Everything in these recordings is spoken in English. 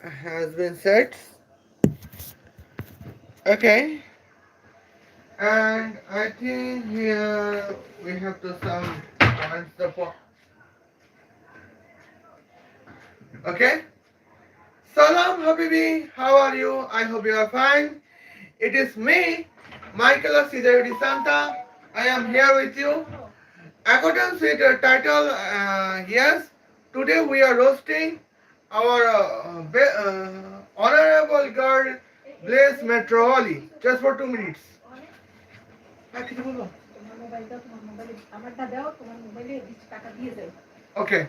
has been set. Okay, and I think here we have to some points the okay. Salam Habibi, how are you? I hope you are fine. It is me, Michaela Santa. I am here with you. According with the title, yes, today we are roasting our honorable girl Blaise Metreweli just for 2 minutes. Okay.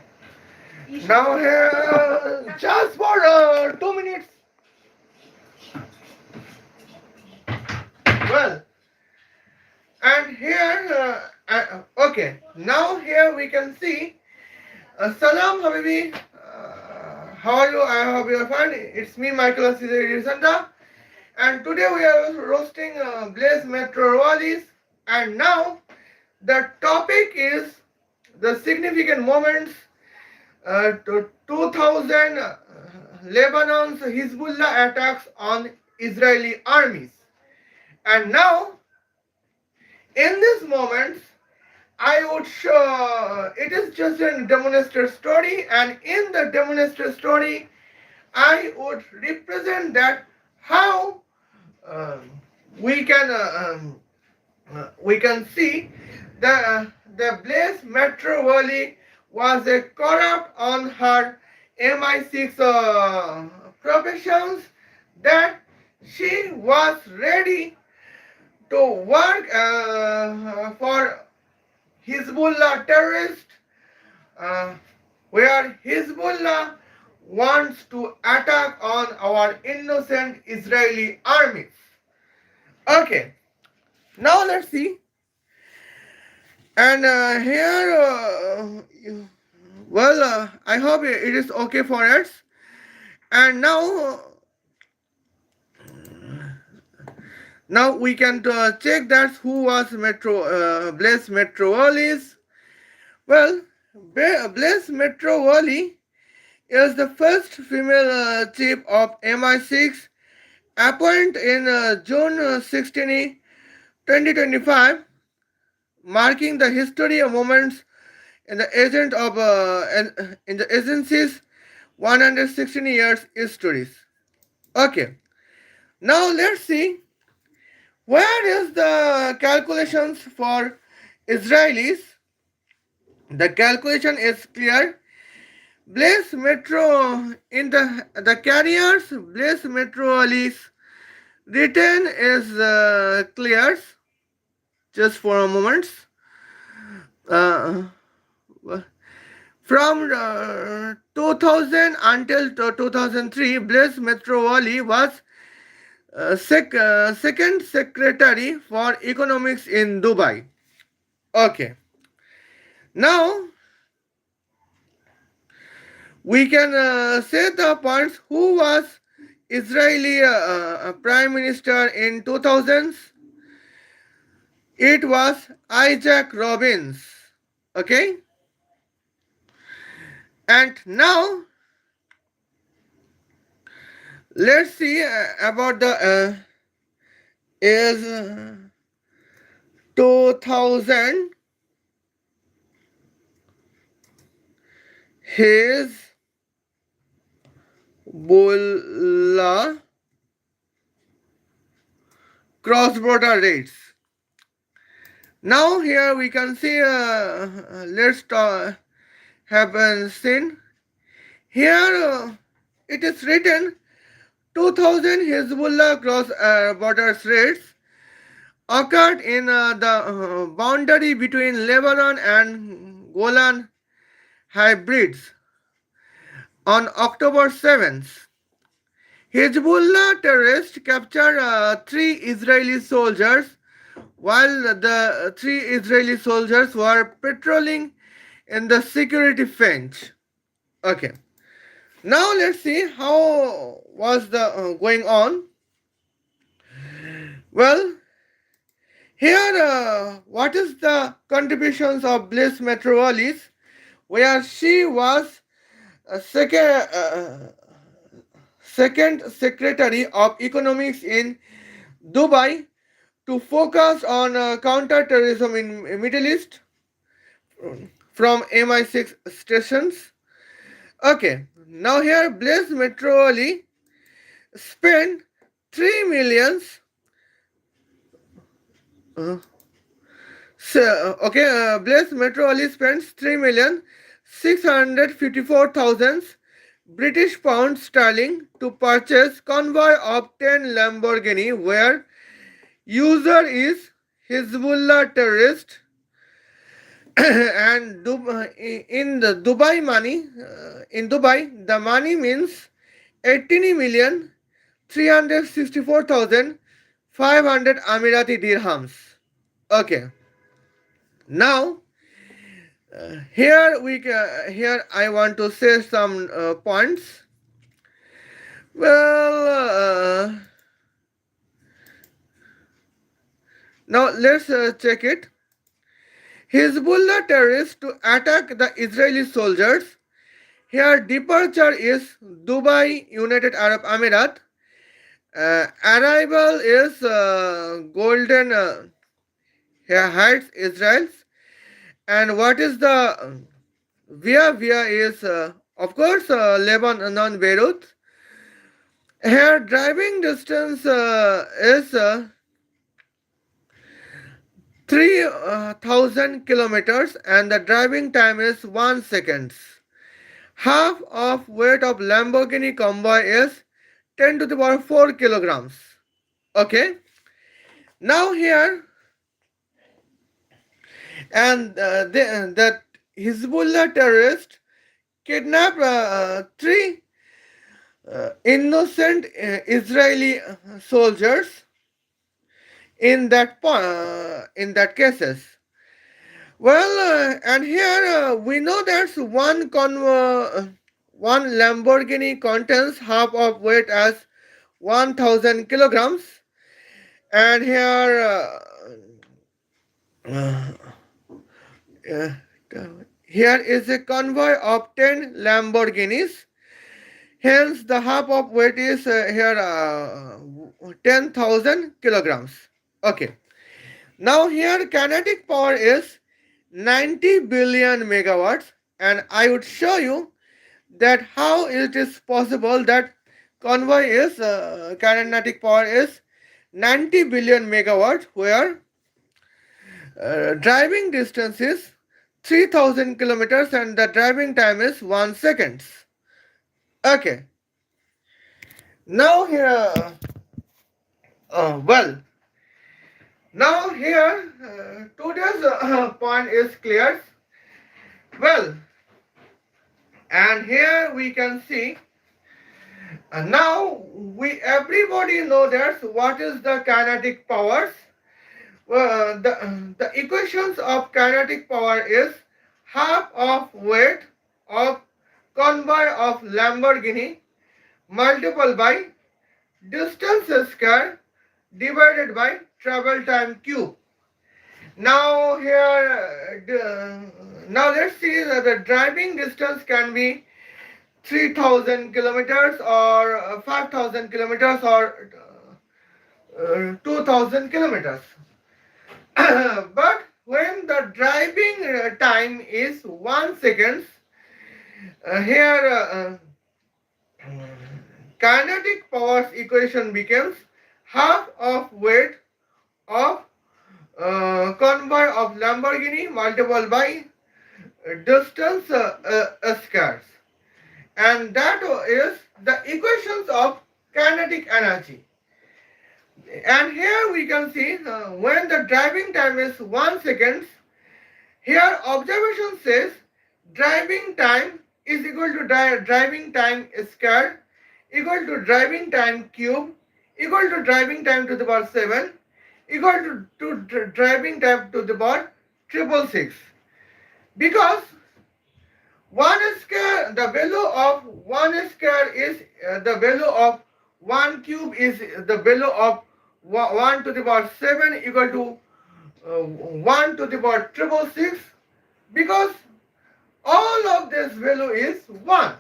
Now here, just for 2 minutes. Well, and here, okay. Now here we can see. Salam Habibi. How are you? I hope you are fine. It's me, Michaela Santa. And today we are roasting Blaise Metreweli. And now the topic is the significant moments to 2000 Lebanon's Hezbollah attacks on Israeli armies. And now, in these moments, I would show it is just a demonstrative story, and in the demonstrative story, I would represent that how um, we can see the Blaise Metreweli was a corrupt on her MI6 professions, that she was ready to work for Hezbollah terrorists, uh, where Hezbollah wants to attack on our innocent Israeli armies. Okay, now let's see. And here, I hope it is okay for us. And now we can check that who was Blaise Metreweli. Well, Blaise Metreweli is the first female chief of MI6, appointed in June 16, 2025, marking the history of moments in the in the agency's 116 years histories. Okay, now let's see where is the calculations for Israelis. The calculation is clear. Blaise Metro in the carriers Blaise Metreweli's return is clear. Just for a moment. Uh, from 2000 until 2003, Blaise Metreweli was second secretary for economics in Dubai. Okay. Now we can say the points who was Israeli prime minister in 2000s. It was Isaac Robbins. Okay. And now let's see about the is 2000 Hezbollah cross-border raids. Now here we can see, let's have seen. Here it is written 2000 Hezbollah cross-border raids occurred in the boundary between Lebanon and Golan hybrids on October 7th. Hezbollah terrorists captured 3 Israeli soldiers while the 3 Israeli soldiers were patrolling in the security fence. Okay. Now let's see how was the going on. Well, here what is the contributions of Blaise Metreweli, where she was second Secretary of Economics in Dubai to focus on counter-terrorism in Middle East from MI6 stations. Okay, now here Blaise Metreweli spent 3 millions. Uh, Blaise Metreweli spends 3,654,000 British pounds sterling to purchase convoy of 10 Lamborghini where user is Hezbollah terrorist and in the Dubai money in Dubai the money means 18,364,500 Emirati dirhams. Okay, now here I want to say some points. Well, now let's check it. Hezbollah terrorists to attack the Israeli soldiers. Here departure is Dubai, United Arab Emirates. Arrival is Golden Heights, Israel. And what is the via is of course Lebanon, Beirut. Here driving distance is 3,000 kilometers and the driving time is 1 second. Half of weight of Lamborghini convoy is 10 to the power 4 kilograms. Okay. Now here and that Hezbollah terrorists kidnap three innocent Israeli soldiers in that cases. Well, and here we know that one Lamborghini contains half of weight as 1,000 kilograms, and here uh, here is a convoy of 10 Lamborghinis. Hence, the half of weight is here 10,000 kilograms. Okay. Now here kinetic power is 90 billion megawatts, and I would show you that how it is possible that convoy is kinetic power is 90 billion megawatts, where driving distance is 3,000 kilometers and the driving time is 1 second. Okay. Now here, well, now here today's point is clear. Well, and here we can see now everybody know that what is the kinetic powers. The equations of kinetic power is half of weight of convoy of Lamborghini multiplied by distance square divided by travel time cube. Now here, now let's see that the driving distance can be 3,000 kilometers or 5,000 kilometers or 2,000 kilometers. But when the driving time is 1 second, here kinetic powers equation becomes half of weight of convoy of Lamborghini multiplied by distance squares, and that is the equations of kinetic energy. And here we can see when the driving time is 1 second, here observation says driving time is equal to driving time squared equal to driving time cube equal to driving time to the power 7 equal to driving time to the power 666. Because the value of 1 square is the value of 1 cube is the value of 1 to the power 7 equal to 1 to the power 666, because all of this value is 1.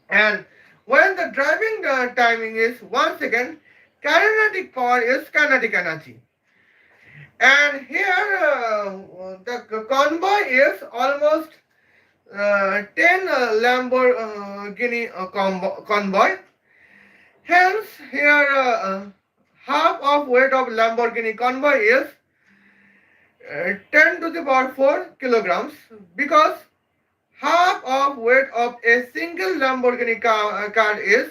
And When the driving timing is 1 second, kinetic power is kinetic energy. And here the convoy is almost 10 Lamborghini convoy. Hence, here half of weight of Lamborghini convoy is 10 to the power 4 kilograms, because half of weight of a single Lamborghini car is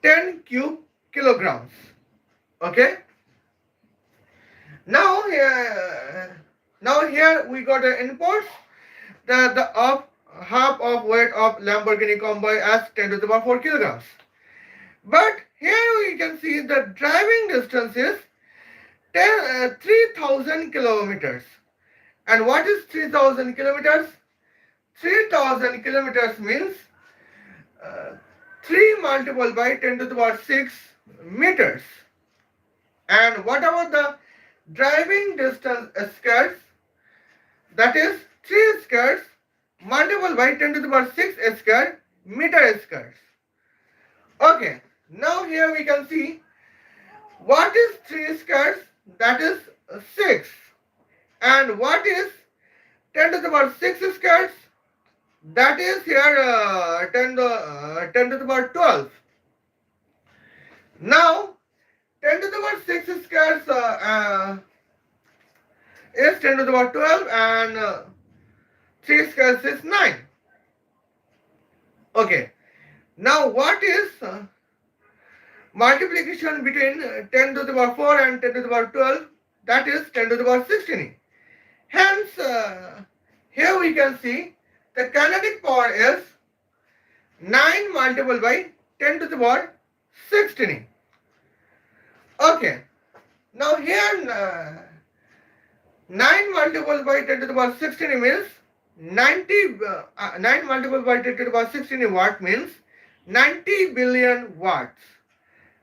10 cube kilograms. Okay. Now here we got an input. The of half of weight of Lamborghini convoy as 10 to the power 4 kilograms. But here we can see the driving distance is 3,000 kilometers. And what is 3,000 kilometers? 3,000 kilometers means 3 multiplied by 10 to the power 6 meters. And what about the driving distance squares? That is 3 squares multiplied by 10 to the power 6 square meter squares. Okay, now here we can see what is 3 squares, that is 6. And what is 10 to the power 6 squares, that is here 10 to the power 12. Now 10 to the power 6 squares is 10 to the power 12, and 3 squares is 9. Okay. Now what is multiplication between 10 to the power 4 and 10 to the power 12? That is 10 to the power 16. Hence, here we can see the kinetic power is 9 multiplied by 10 to the power 16. Okay. Now here 9 multiplied by 10 to the power 16 means 9 multiplied by 10 to the power 16 watt means 90 billion watts.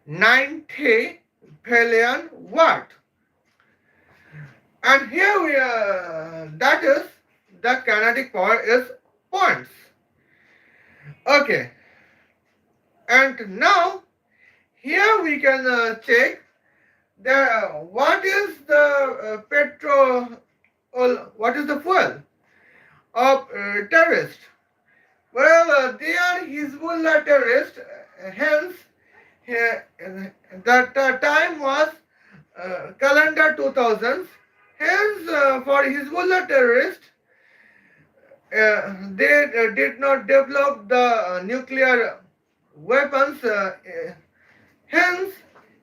90 billion watt. And here we that is the kinetic power is points. Okay. And now here we can check the what is the petrol, what is the fuel of terrorists. Well, they are Hezbollah terrorists. Hence that time was calendar 2000s. Hence for Hezbollah terrorists, they did not develop the nuclear weapons. Hence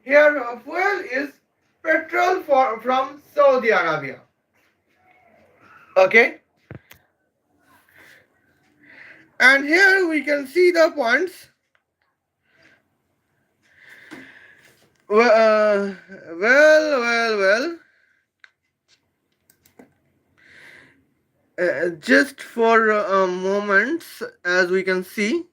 here fuel is petrol from Saudi Arabia. Okay. And here we can see the points. Well. Just for moments, as we can see.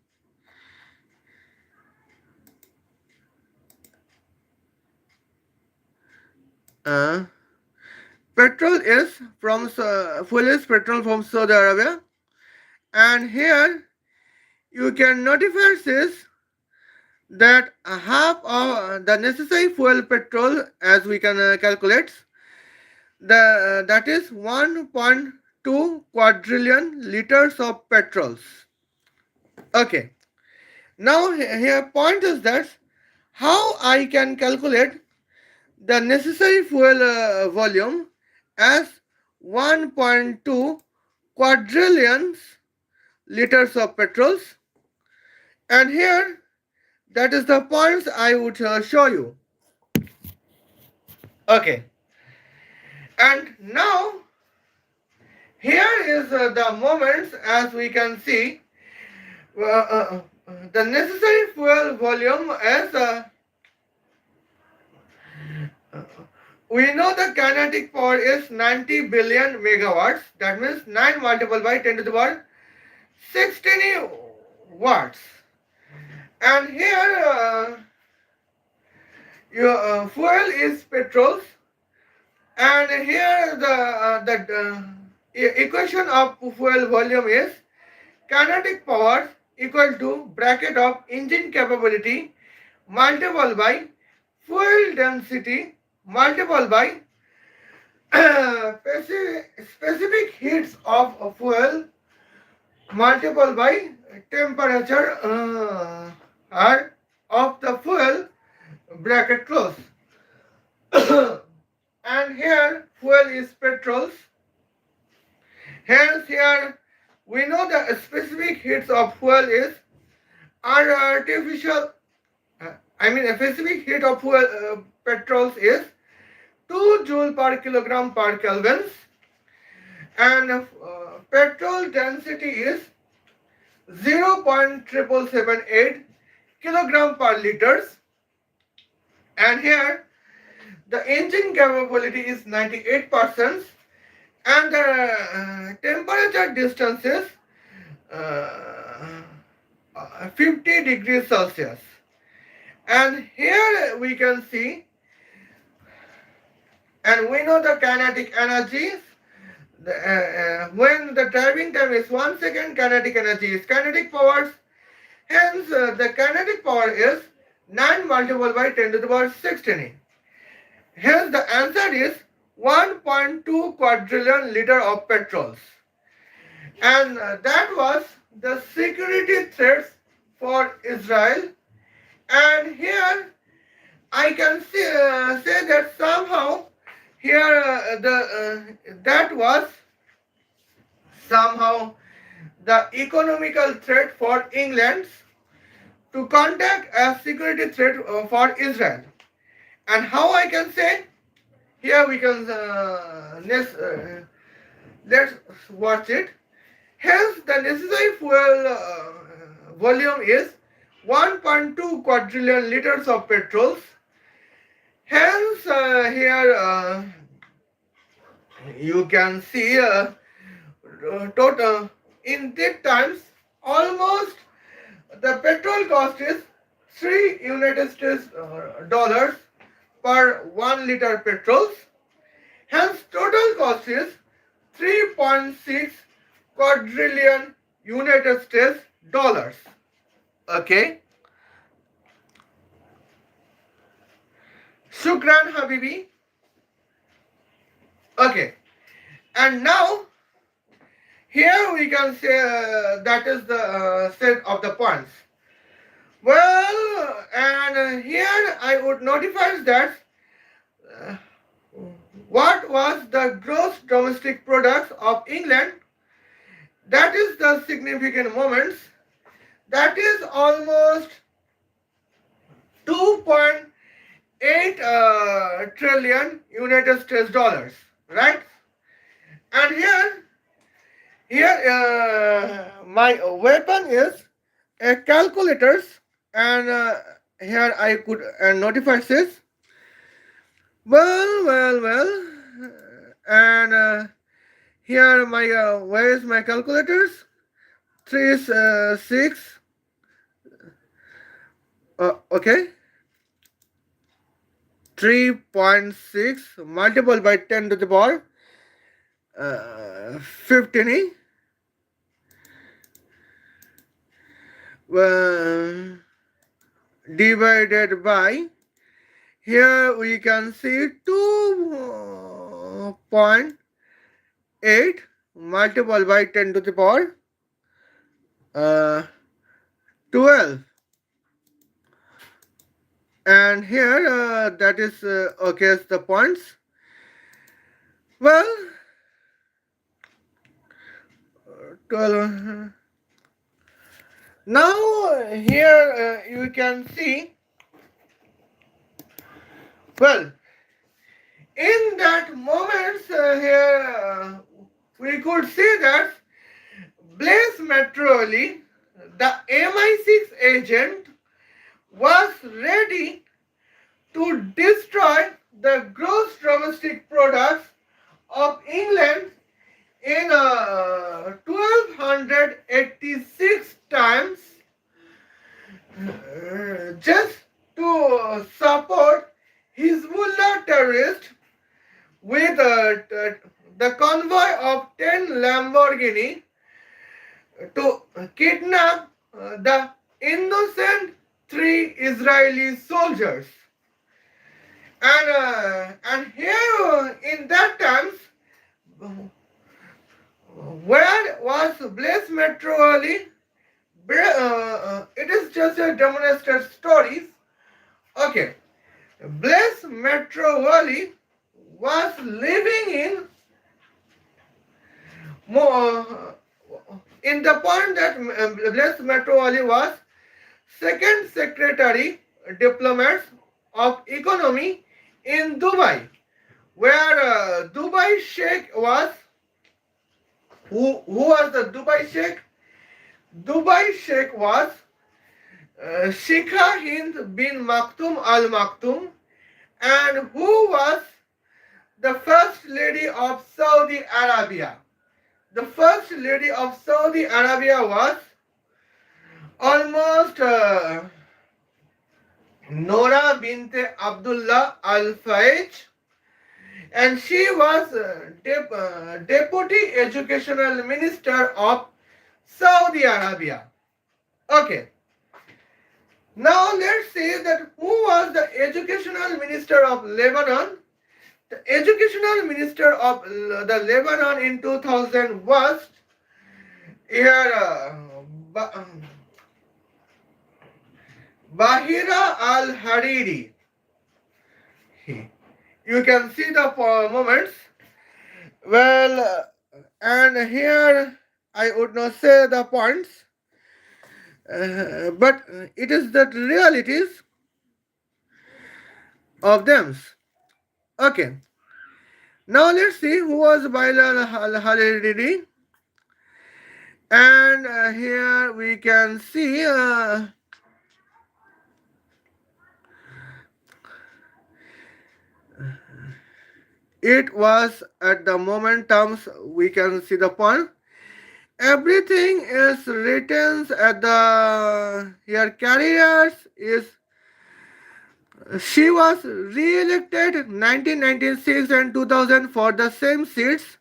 Petrol is from fuel is petrol from Saudi Arabia, and here you can notice this that half of the necessary fuel petrol, as we can calculate, that is 1.2 quadrillion liters of petrols. Okay. Now here point is that how I can calculate the necessary fuel volume as 1.2 quadrillions liters of petrols, and here that is the points I would show you. Okay. And now here is the moments, as we can see. The necessary fuel volume is we know the kinetic power is 90 billion megawatts. That means 9 multiplied by 10 to the power 16 watts. And here your fuel is petrols, and here the equation of fuel volume is kinetic power equal to bracket of engine capability multiplied by fuel density multiplied by specific heats of fuel multiplied by temperature of the fuel bracket close. And here fuel is petrols. Hence here we know the specific heats of fuel is artificial. A specific heat of fuel petrols is 2 joule per kilogram per Kelvin, and petrol density is 0.7778 kilogram per liters, and here the engine capability is 98%, and the temperature distance is 50 degrees Celsius. And here we can see, and we know the kinetic energies. When the driving time is 1 second, kinetic energy is kinetic powers. Hence, the kinetic power is 9 multiplied by 10 to the power 16. Hence, the answer is 1.2 quadrillion liter of petrols. And that was the security threats for Israel. And here I can say that somehow here that was somehow the economical threat for England to contact a security threat for Israel. And how I can say? Here we can let's watch it. Hence, the necessary fuel volume is 1.2 quadrillion liters of petrols. Hence, here you can see total in that times almost the petrol cost is 3 United States dollars per 1 liter petrols. Hence, total cost is 3.6 quadrillion United States dollars. Okay. Shukran, Habibi. Okay. And now, here we can say that is the set of the points. Well, and here I would notify that what was the gross domestic product of England. That is the significant moments. That is almost 2.8 trillion United States dollars, right? And here my weapon is a calculators, and here I could notify this. Well, and here my where is my calculators? 3 6. Okay. 3.6 multiplied by 10 to the power 15. Divided by, here we can see 2.8 multiplied by 10 to the power 12. And here that is okay, the points. Well, 12. Now here you can see, well, in that moment here we could see that Blaise Metreweli, the MI6 agent, was ready to destroy the gross domestic products of England in 1286 times just to support Hezbollah terrorists with the convoy of 10 Lamborghini to kidnap the innocent three Israeli soldiers. And here in that times, where was Blaise Metreweli? It is just a demonstrated stories. Okay, Blaise Metreweli was living more in the point that Blaise Metreweli was second secretary diplomat of economy in Dubai, where Dubai Sheikh was. Who was the Dubai Sheikh? Dubai Sheikh was Sheikh Hind bin Maktoum Al Maktoum, and who was the first lady of Saudi Arabia. The first lady of Saudi Arabia was almost Nora binte Abdullah Al Faiz, and she was Deputy Educational Minister of Saudi Arabia. Okay. Now let's see that who was the Educational Minister of Lebanon. The Educational Minister of the Lebanon in 2000 was here Bahira al-Hariri. You can see the moments. Well, and here I would not say the points, but it is the realities of them. Okay. Now let's see who was Bahira al-Hariri. And here we can see it was at the moment terms we can see the point. Everything is written at the here carriers is she was re-elected 1996 and 2000 for the same seats,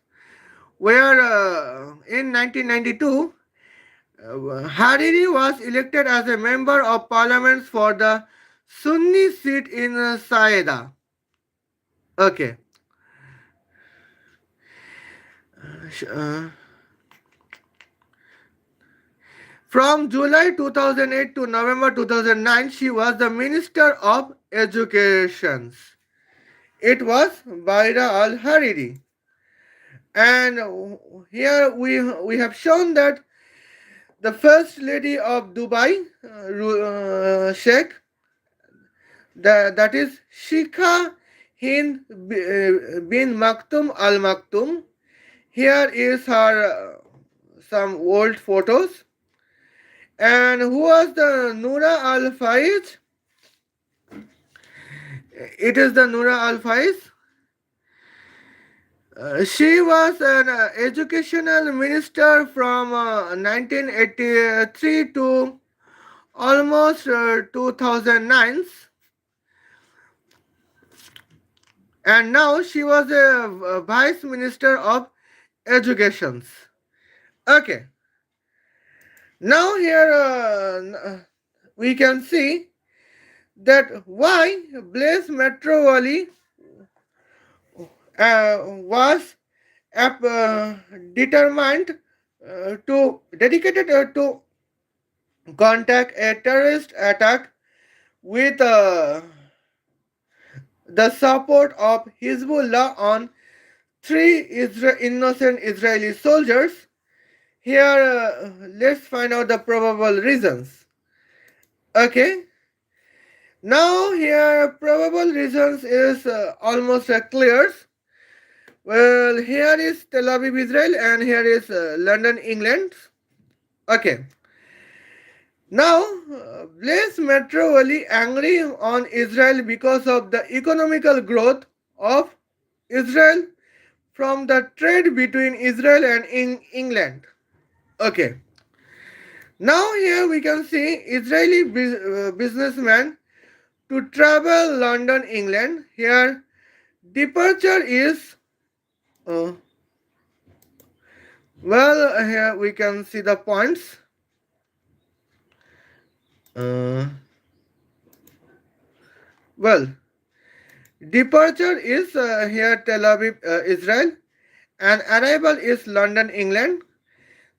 where in 1992 Hariri was elected as a member of parliament for the Sunni seat in Saeda. Okay. From July 2008 to November 2009, she was the Minister of Education. It was Bahira al-Hariri. And here we have shown that the First Lady of Dubai, Sheikh, that is Sheikh Hind bin Maktoum Al Maktoum. Here is her some old photos. And who was the Noura Al Faiz? It is the Noura Al Faiz. She was an educational minister from 1983 to almost 2009, and now she was a vice minister of education. Okay. Now here we can see that why Blaise Metreweli was determined dedicated to contact a terrorist attack with the support of Hezbollah on three innocent Israeli soldiers. Here, let's find out the probable reasons. Okay. Now here, probable reasons is almost clear. Well, here is Tel Aviv, Israel, and here is London, England. Okay. Now, Blaise Metreweli angry on Israel because of the economical growth of Israel from the trade between Israel and England. Okay. Now here we can see Israeli businessman to travel London, England. Here departure is well, here we can see the points. Uh, well, departure is here Tel Aviv, Israel, and arrival is London, England.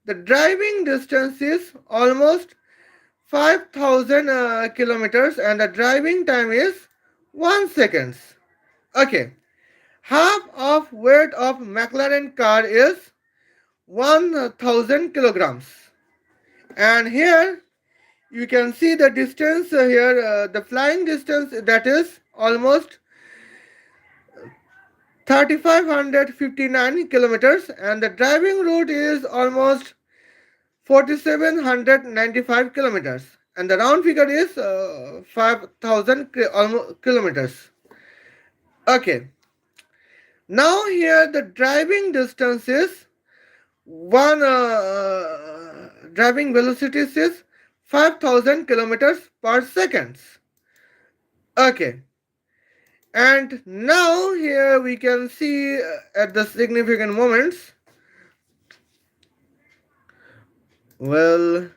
The driving distance is almost 5,000 kilometers, and the driving time is 1 second. Okay, half of weight of McLaren car is 1,000 kilograms. And here you can see the distance here, the flying distance that is almost 3,559 kilometers, and the driving route is almost 4,795 kilometers, and the round figure is 5,000 kilometers. Okay, now here the driving distance is one driving velocity is 5,000 kilometers per second. Okay, and now here we can see at the significant moments. Well,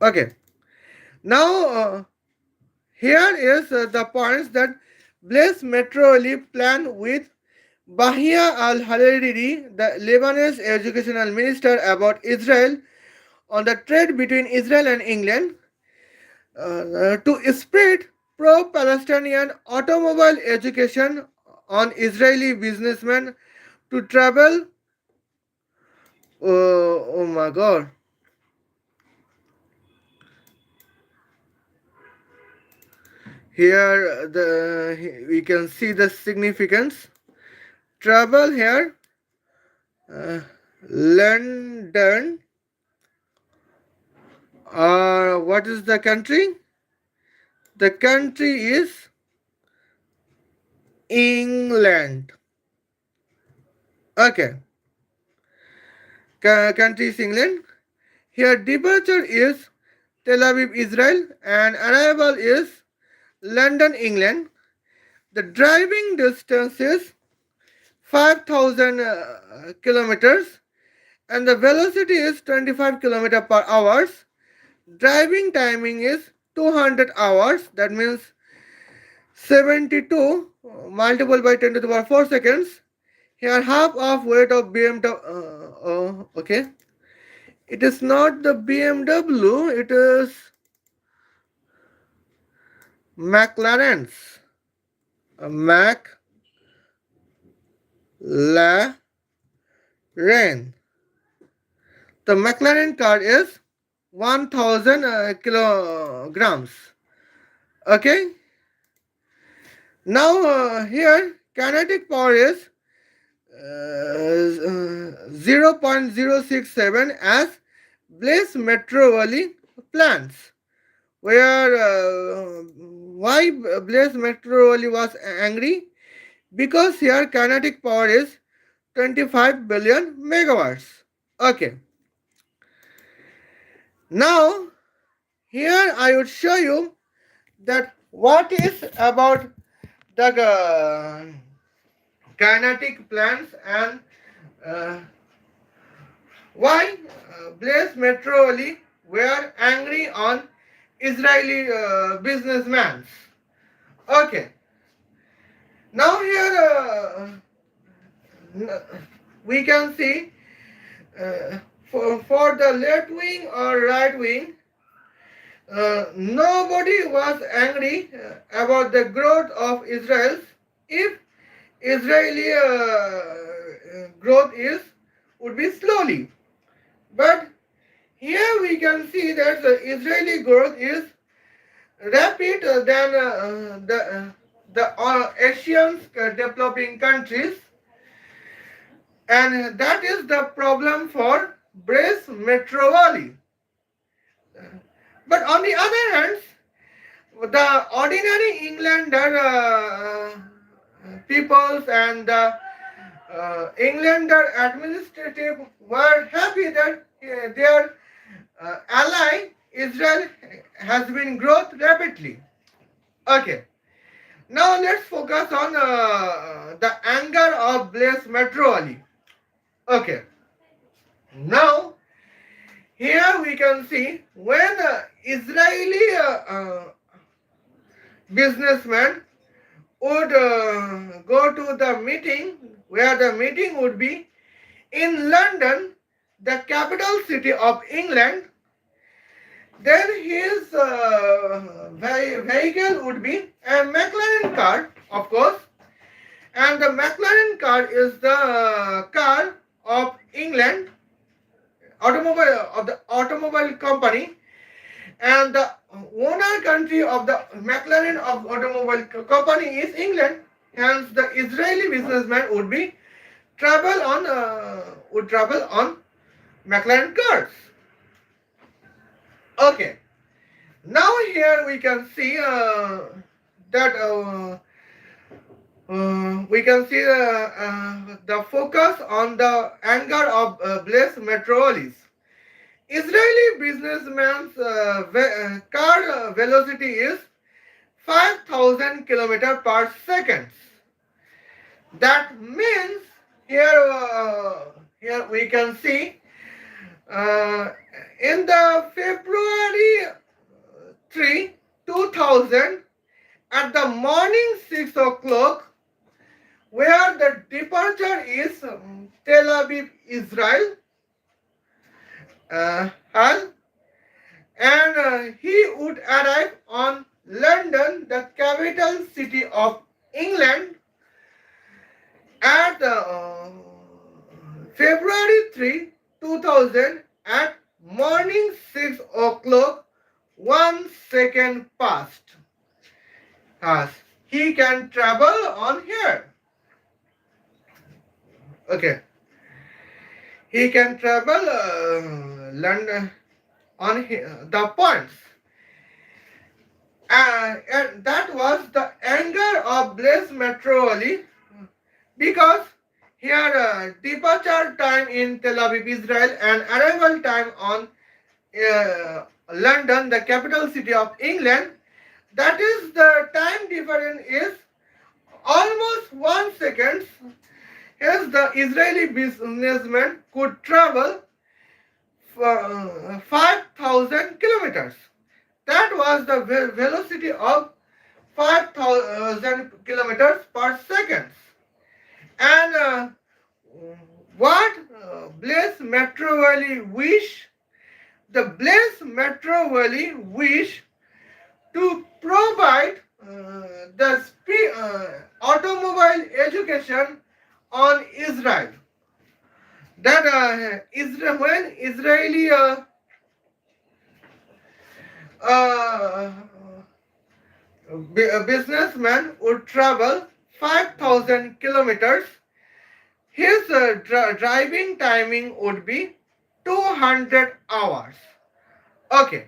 okay. Now here is the points that Blaise Metreweli planned with Bahia al-Hariri, the Lebanese educational minister, about Israel on the trade between Israel and England to spread pro-Palestinian automobile education on Israeli businessmen to travel. Oh my God. Here we can see the significance. Travel here, London, what is the country? The country is England. Okay, country is England. Here departure is Tel Aviv, Israel, and arrival is London, England. The driving distance is 5,000 kilometers, and the velocity is 25 kilometer per hours. Driving timing is 200 hours. That means 72 multiplied by 10 to the power 4 seconds. Here half of weight of BMW. Okay. It is not the BMW. It is McLaren's. McLaren. The McLaren car is 1,000 kilograms. Okay. Now here kinetic power is 0.067 as Blaise Metreweli plans. Where why Blaise Metreweli was angry? Because here kinetic power is 25 billion megawatts. Okay. Now here I would show you that what is about the kinetic plans and why Blaise Metreweli were angry on Israeli businessmen. Okay. Now here we can see for the left wing or right wing, nobody was angry about the growth of Israel if Israeli growth would be slowly. But here we can see that the Israeli growth is rapid than the Asian developing countries, and that is the problem for Blaise Metreweli. But on the other hand, the ordinary Englander peoples and the Englander administrative were happy that their ally Israel has been growth rapidly. Okay. Now let's focus on the anger of Blaise Metreweli. Okay. Now here we can see when Israeli businessman would go to the meeting, where the meeting would be in London, the capital city of England. Then his vehicle would be a McLaren car, of course, and the McLaren car is the car of England, automobile of the automobile company, and the owner country of the McLaren of automobile company is England. Hence, the Israeli businessman would travel on McLaren cars. Okay. Now here we can see that we can see the focus on the anger of Blaise Metreweli. Israeli businessman's car velocity is 5,000 km per second. That means here we can see in the February 3, 2000 at the morning 6 o'clock, where the departure is Tel Aviv, Israel, and he would arrive on London, the capital city of England, at February 3, 2000 at morning 6 o'clock, 1 second past. He can travel on here. Okay. He can travel London on the points. And that was the anger of Blaise Metreweli, because here departure time in Tel Aviv, Israel, and arrival time on London, the capital city of England, that is the time difference is almost 1 second. Hence, the Israeli businessman could travel 5,000 kilometers. That was the velocity of 5,000 kilometers per second. And what Blaise Metreweli wish? The Blaise Metreweli wish to provide the automobile education on Israel. That when Israeli businessman would travel 5,000 kilometers, his driving timing would be 200 hours. Okay.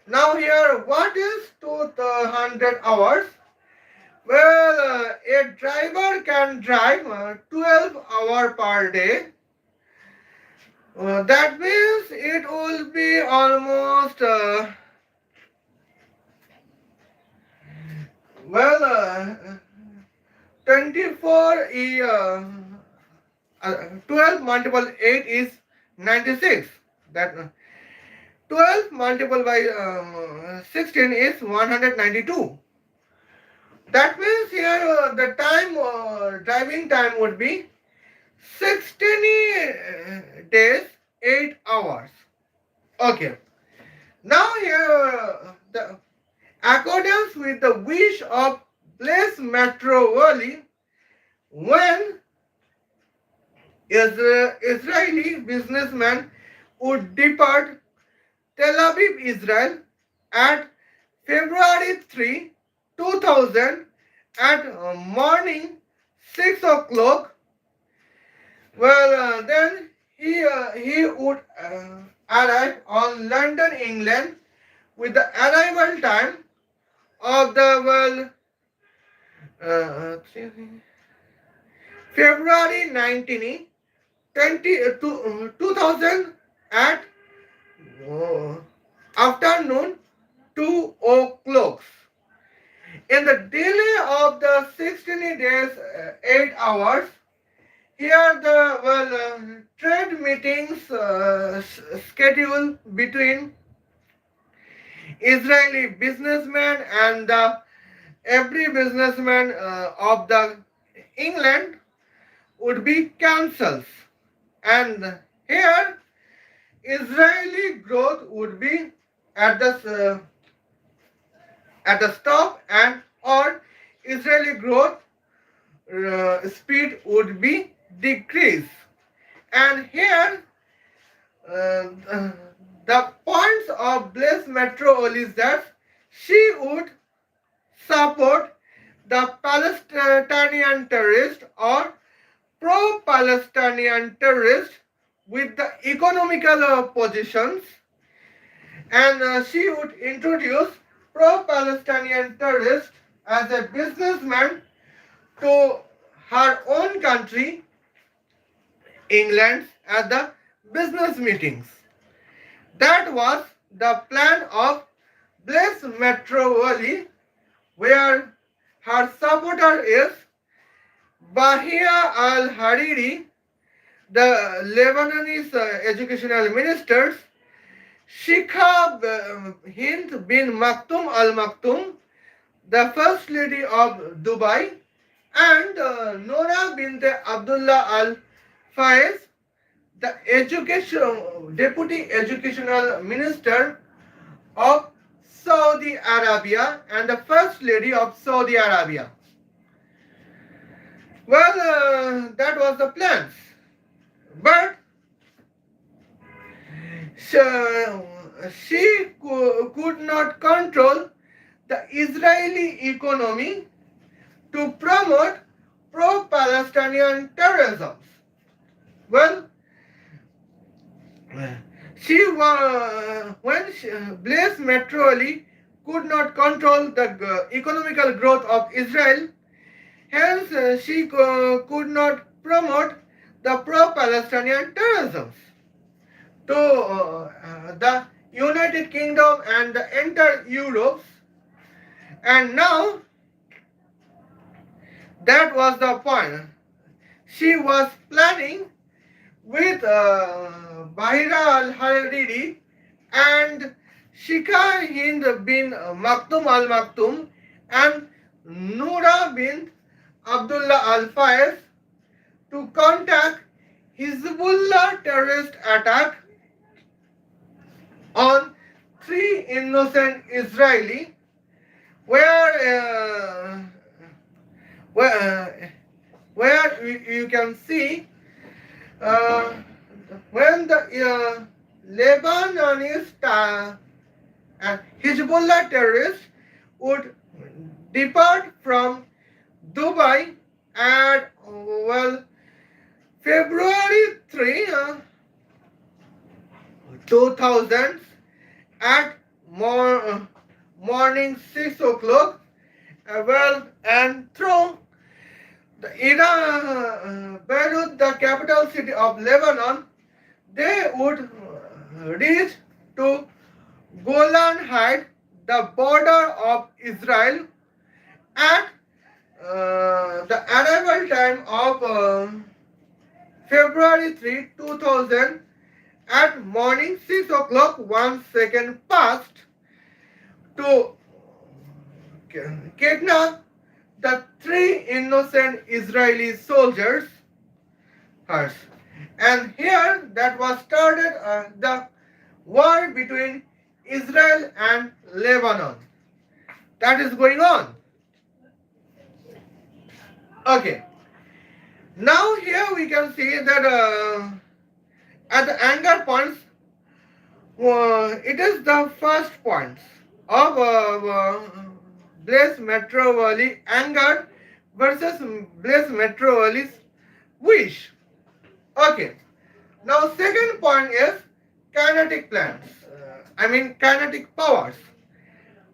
Now here, what is 200 hours? Well, a driver can drive 12 hours per day. That means it will be almost 24 12 multiple 8 is 96. That 12 multiple by 16 is 192. That means here the time driving time would be 16 days, 8 hours. Okay. Now here the accordance with the wish of Blaise Metreweli, when Israeli businessman would depart Tel Aviv, Israel at February 3, 2000 at morning 6 o'clock. Well, then he would arrive on London, England, with the arrival time of the February 19, 2000 at afternoon 2 o'clock. In the delay of the 16 days, 8 hours, here the trade meetings schedule between Israeli businessmen and the every businessman of the England would be cancelled, and here Israeli growth would be at the stop, and or Israeli growth speed would be decreased. And here uh, the points of Blaise Metreweli is that she would support the Palestinian terrorist or pro-Palestinian terrorist with the economical positions, and she would introduce pro-Palestinian terrorist as a businessman to her own country, England, at the business meetings. That was the plan of Blaise Metreweli, where her supporter is Bahia al-Hariri, the Lebanese educational ministers, Sheikh Hind bin Maktoum al-Maktoum, the First Lady of Dubai, and Nora bint Abdullah al-Faiz, the Deputy Educational Minister of Saudi Arabia and the First Lady of Saudi Arabia. Well, that was the plans. But she could not control the Israeli economy to promote pro-Palestinian terrorism. Well, Blaise Metreweli could not control the economical growth of Israel, hence she could not promote the pro-Palestinian terrorism to the United Kingdom and the entire Europe. And now that was the point. She was planning with Bahira al-Hariri and Sheikh Hind bin Maktoum al-Maktoum and Noura bin Abdullah al-Faiz to contact Hezbollah terrorist attack on 3 innocent Israeli, where you can see when the Lebanese Hezbollah terrorists would depart from Dubai at February 3, 2000 at morning 6 o'clock, and through Iran, Beirut, the capital city of Lebanon, they would reach to Golan Heights, the border of Israel, at the arrival time of February 3, 2000 at morning 6 o'clock 1 second past to kidnap the 3 innocent Israeli soldiers. And here that was started the war between Israel and Lebanon. That is going on. Okay. Now here we can see that at the anger points, it is the first point of Blaise Metreweli anger versus Blaise Metreweli's wish. Okay. Now second point is kinetic plans. Kinetic powers.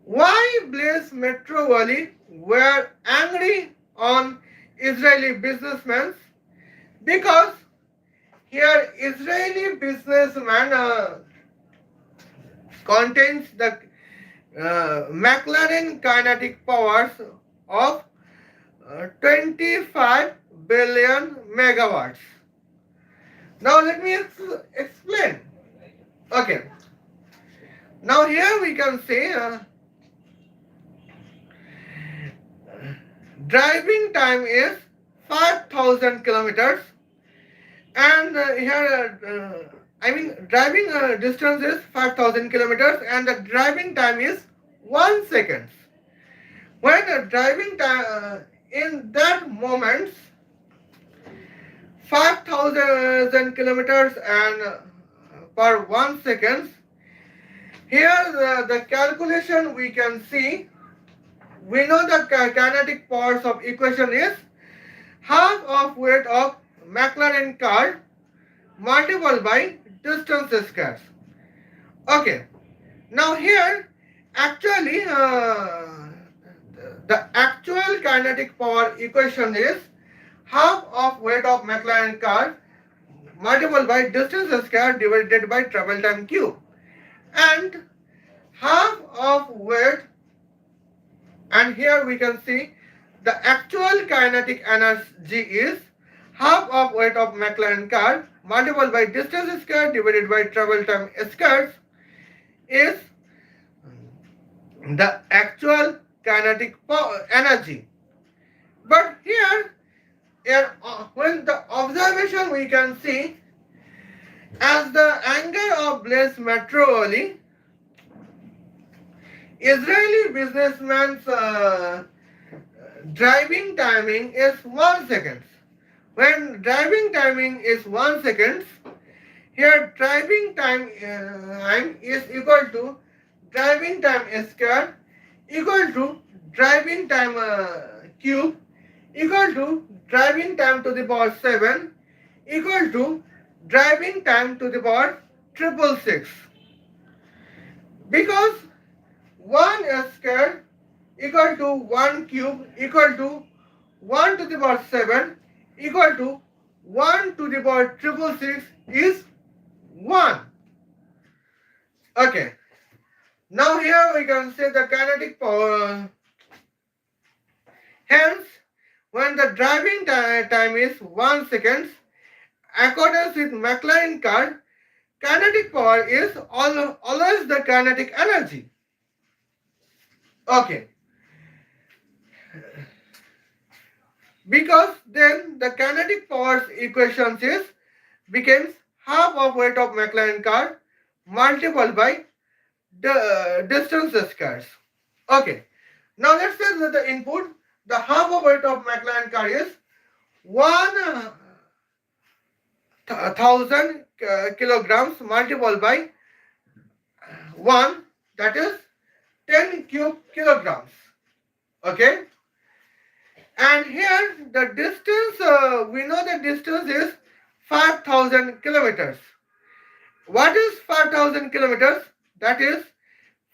Why Blaise Metreweli were angry on Israeli businessmen? Because here Israeli businessman contains the McLaren kinetic powers of 25 billion megawatts. Now let me explain. Okay. Now here we can say driving time is 5,000 kilometers, and here I mean driving distance is 5,000 kilometers, and the driving time is 1 second. When driving time in that moment 5,000 kilometers and per 1 second. Here the calculation we can see. We know the kinetic powers of equation is half of weight of McLaren car multiplied by distance squared. Okay. Now here actually the actual kinetic power equation is half of weight of McLaren car multiplied by distance squared divided by travel time cube, and half of weight, and here we can see the actual kinetic energy is half of weight of McLaren car multiplied by distance squared divided by travel time squared is the actual kinetic energy. But here when the observation we can see as the anger of Blaise Metreweli, Israeli businessman's driving timing is 1 second. When driving timing is 1 second, here driving time is equal to driving time square equal to driving time cube equal to driving time to the power 7 equal to driving time to the power 666. Because 1 square equal to 1 cube equal to 1 to the power 7 equal to 1 to the power 666 is 1. Okay. Now here we can say the kinetic power. Hence, when the driving time is 1 second, accordance with McLaren car, kinetic power is always the kinetic energy. Okay. Because then the kinetic powers equations is becomes half of weight of McLaren car multiplied by the distance squares. Okay. Now let's say that the input, the half of weight of McLaren car is 1,000 kilograms multiplied by 1, that is 10 cube kilograms. Okay. And here the distance, we know the distance is 5,000 kilometers. What is 5,000 kilometers? That is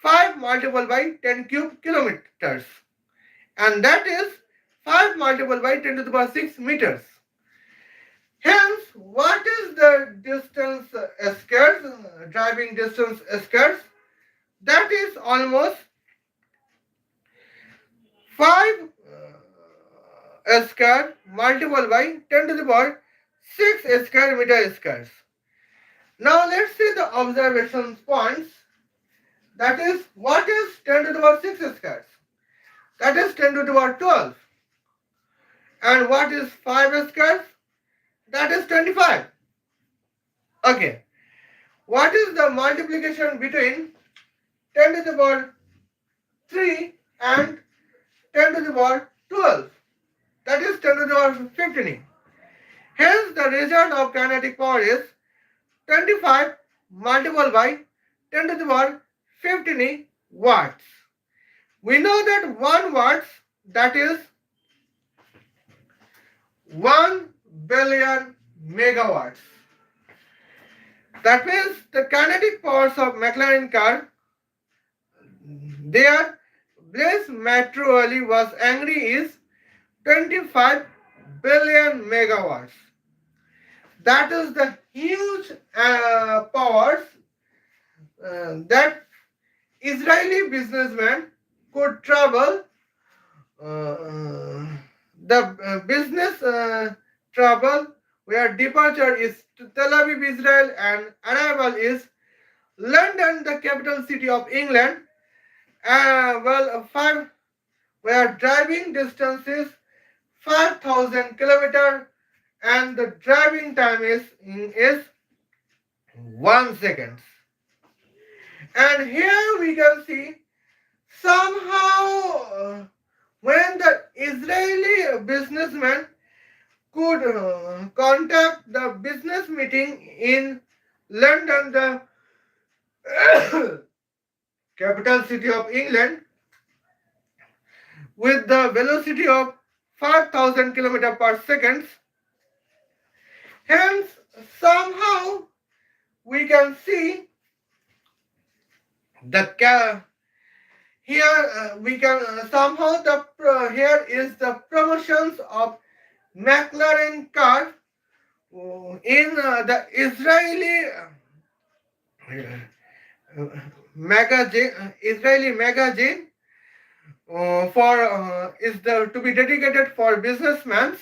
5 multiplied by 10 cube kilometers. And that is 5 multiplied by 10 to the power 6 meters. Hence, what is the distance squared, driving distance squared? That is almost 5 square multiplied by 10 to the power 6 square meter squares. Now let's see the observation points. That is, what is 10 to the power 6 squares? That is 10 to the power 12. And what is 5 squares? That is 25. Okay. What is the multiplication between 10 to the power 3 and 10 to the power 12? That is 10 to the power 15. Hence, the result of kinetic power is 25 multiplied by 10 to the power 15 watts. We know that 1 watts, that is 1 billion megawatts. That means the kinetic powers of McLaren car, there Blaise Metreweli was angry is 25 billion megawatts. That is the huge powers that Israeli businessmen could travel the business travel where departure is to Tel Aviv, Israel, and arrival is London, the capital city of England. Five where driving distance is 5,000 kilometer and the driving time is 1 second. And here we can see somehow when the Israeli businessman could contact the business meeting in London, the capital city of England, with the velocity of 5,000 km per second. Hence, somehow we can see the here we can somehow the here is the promotions of McLaren car in the Israeli magazine for is the to be dedicated for businessmen.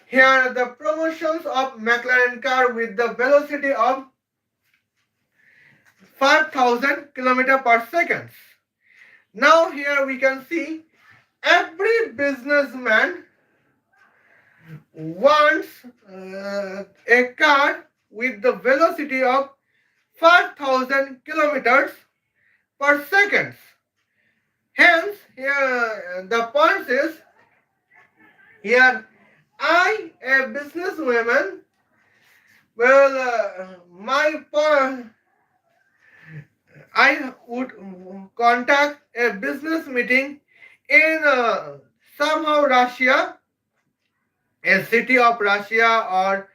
Here the promotions of McLaren car with the velocity of 5,000 km per second. Now here we can see every businessman wants a car with the velocity of 5,000 kilometers per second. Hence, here the point is here I, a businesswoman, I would contact a business meeting in somehow Russia, a city of Russia or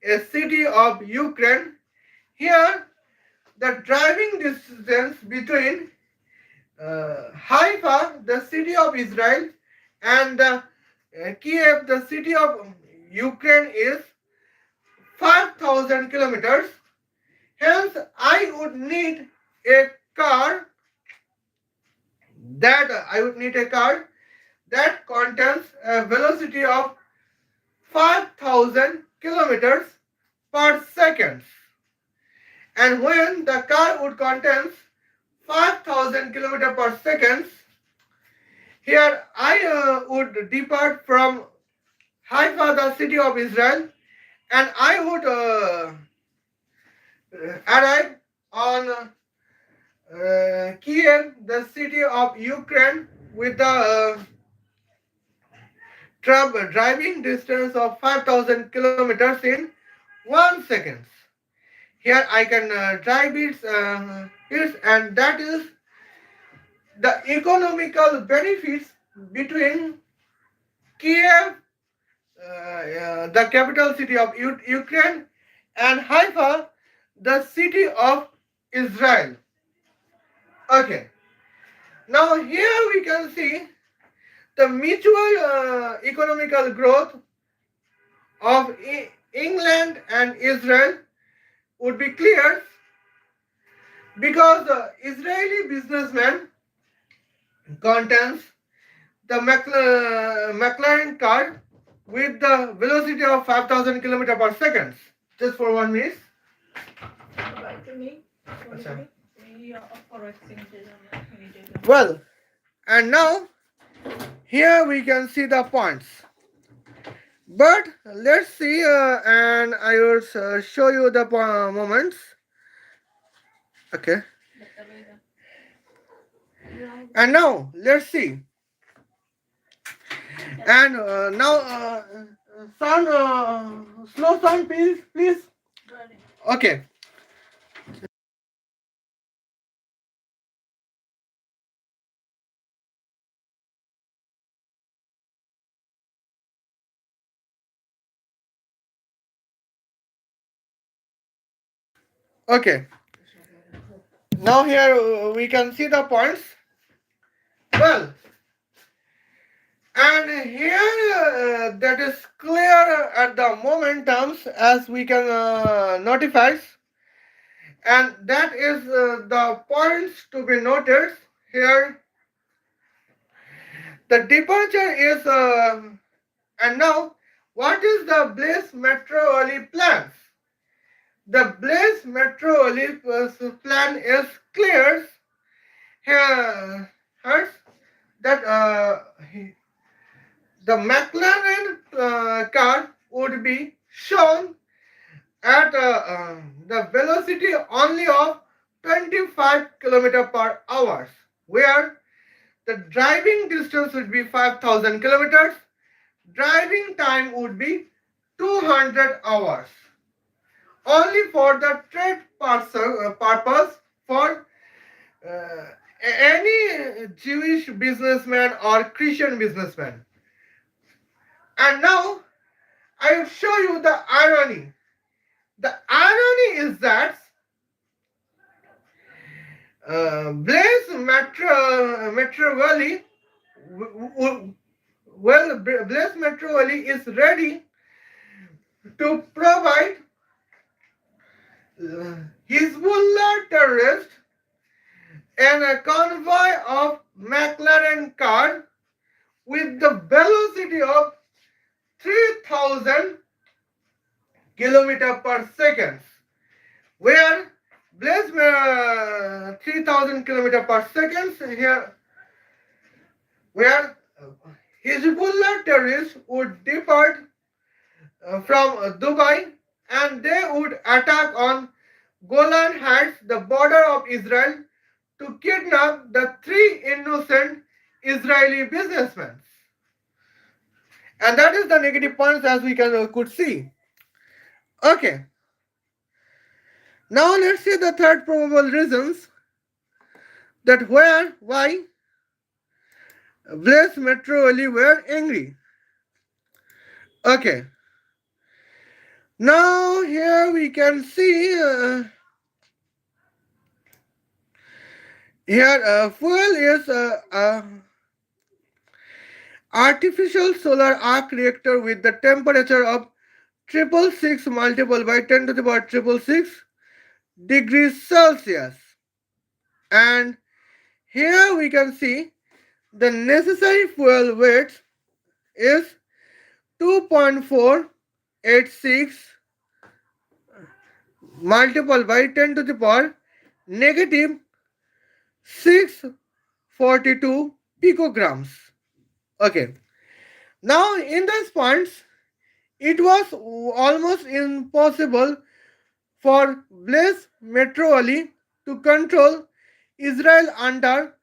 a city of Ukraine. Here, the driving distance between Haifa, the city of Israel, and Kiev, the city of Ukraine, is 5,000 kilometers. Hence, I would need a car that contains a velocity of 5,000 kilometers per second. And when the car would contains 5,000 kilometers per second, here I would depart from Haifa, the city of Israel, and I would arrive on Kiev, the city of Ukraine, with the driving distance of 5,000 kilometers in 1 second. Here I can drive it, and that is the economical benefits between Kiev, the capital city of Ukraine, and Haifa, the city of Israel. Okay. Now here we can see the mutual economical growth of England and Israel would be clear because the Israeli businessman contains the McLaren car with the velocity of 5,000 km per second. Just for 1 minute. Well, and now here we can see the points. But let's see, and I will show you the moments. Okay. And now let's see. And now, sound, slow sound, please. Okay. Okay. Now here we can see the points. Well, and here that is clear at the momentums as we can notify, and that is the points to be noted here. The departure is, and now, what is the Blaise Metreweli plans? The Blaise Metreweli plan is clear here, that the McLaren car would be shown at the velocity only of 25 km per hour, where the driving distance would be 5,000 kilometers, driving time would be 200 hours, only for the trade purpose for uh, any Jewish businessman or Christian businessman. And now I will show you the irony. The irony is that Blaise Metreweli, Blaise Metreweli is ready to provide Hezbollah terrorists and a convoy of McLaren car with the velocity of 3,000 km per second, where Blaise 3,000 km per second here, where Hezbollah terrorists would depart from Dubai and they would attack on Golan Heights, the border of Israel, to kidnap the three innocent Israeli businessmen. And that is the negative points as we could see. Okay. Now let's see the third probable reasons that why Blaise Metreweli were angry. Okay. Now here we can see here fuel is artificial solar arc reactor with the temperature of 666 multiplied by 10 to the power 666 degrees Celsius. And here we can see the necessary fuel weight is 2.486 multiplied by 10 to the power negative 642 picograms. Okay. Now in these points, it was almost impossible for Blaise Metreweli to control Israel under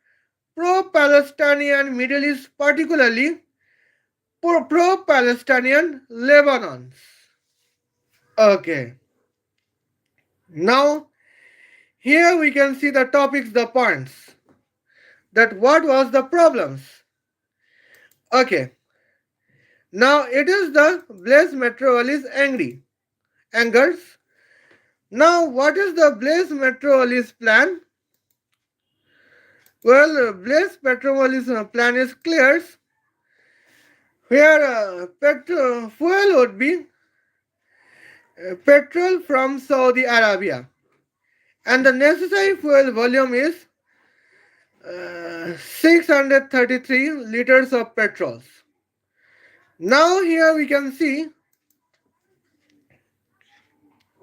pro-Palestinian Middle East, particularly pro-Palestinian Lebanon. Okay. Now, here we can see the topics, the points. That what was the problems? Okay. Now it is the Blaise Metreweli's angers. Now what is the Blaise Metreweli's plan? Well, Blaise Metreweli's plan is clear, where fuel would be petrol from Saudi Arabia, and the necessary fuel volume is 633 liters of petrol. Now here we can see,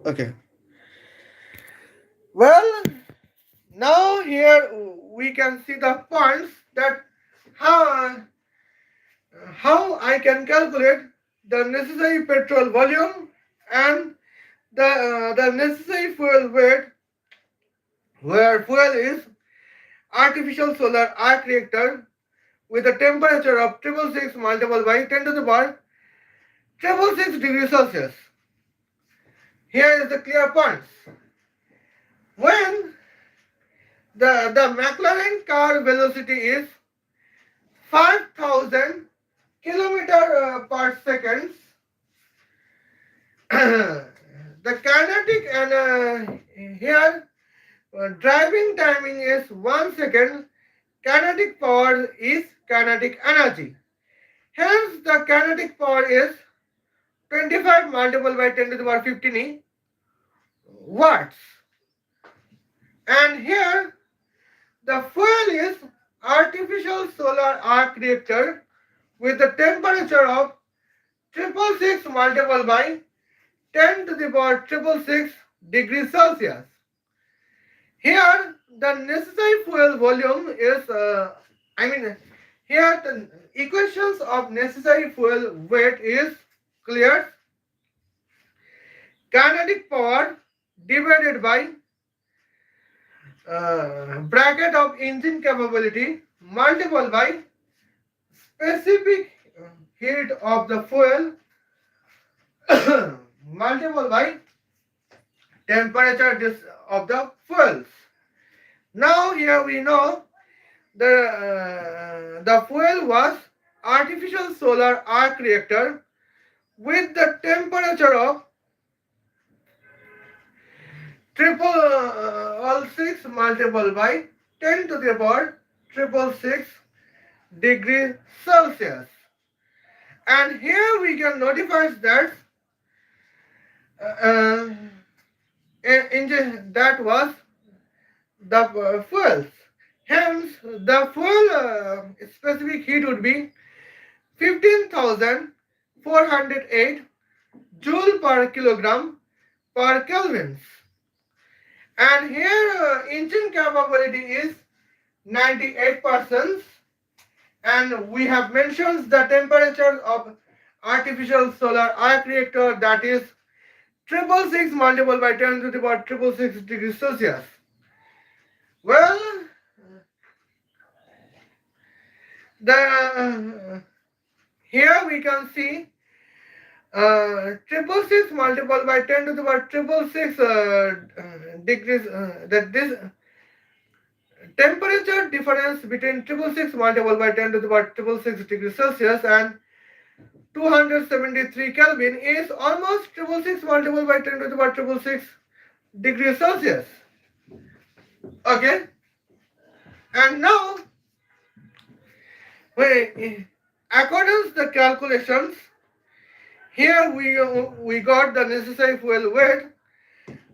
okay, well, now here we can see the points that how I can calculate the necessary petrol volume and the necessary fuel weight, where fuel is artificial solar arc reactor with a temperature of 666 multiplied by 10 to the power 666 degrees Celsius. Here is the clear points. When the McLaren car velocity is 5,000 kilometer per second, the kinetic and here driving timing is 1 second. Kinetic power is kinetic energy. Hence, the kinetic power is 25 multiplied by 10 to the power 15 watts. And here, the fuel is artificial solar arc reactor with a temperature of 666 multiplied by 10 to the power 666 degrees Celsius. Here, the necessary fuel volume is, here the equations of necessary fuel weight is clear. Kinetic power divided by bracket of engine capability multiplied by specific heat of the fuel multiplied by temperature of the fuels. Now here we know the fuel was artificial solar arc reactor with the temperature of triple all six multiplied by 10 to the power 666 degree Celsius. And here we can notify that that was the fuels. Hence, the fuel specific heat would be 15,408 joule per kilogram per Kelvin. And here engine capability is 98%. And we have mentioned the temperature of artificial solar arc reactor, that is 666 multiplied by 10 to the power 666 degrees Celsius. Well, here we can see 666 multiplied by 10 to the power 666 degrees, that this temperature difference between 666 multiplied by 10 to the power 666 degrees Celsius and 273 Kelvin is almost 666 multiplied by 10 to the power 666 degrees Celsius. Okay, and now according to the calculations, here we got the necessary fuel weight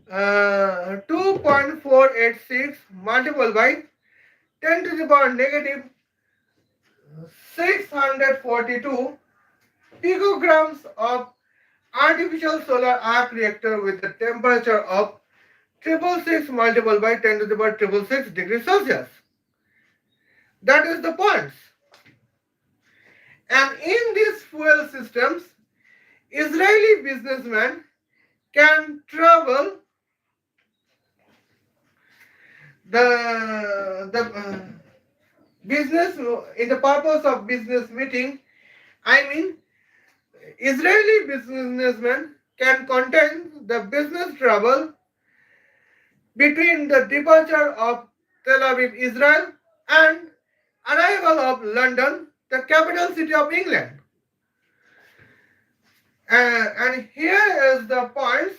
2.486 multiplied by 10 to the power negative 642 picograms of artificial solar arc reactor with the temperature of 666 multiplied by 10 to the power 666 degrees Celsius. That is the points. And in these fuel systems, Israeli businessmen can travel the business in the purpose of business meeting. I mean, Israeli businessmen can contain the business travel between the departure of Tel Aviv, Israel, and arrival of London, the capital city of England. And here is the points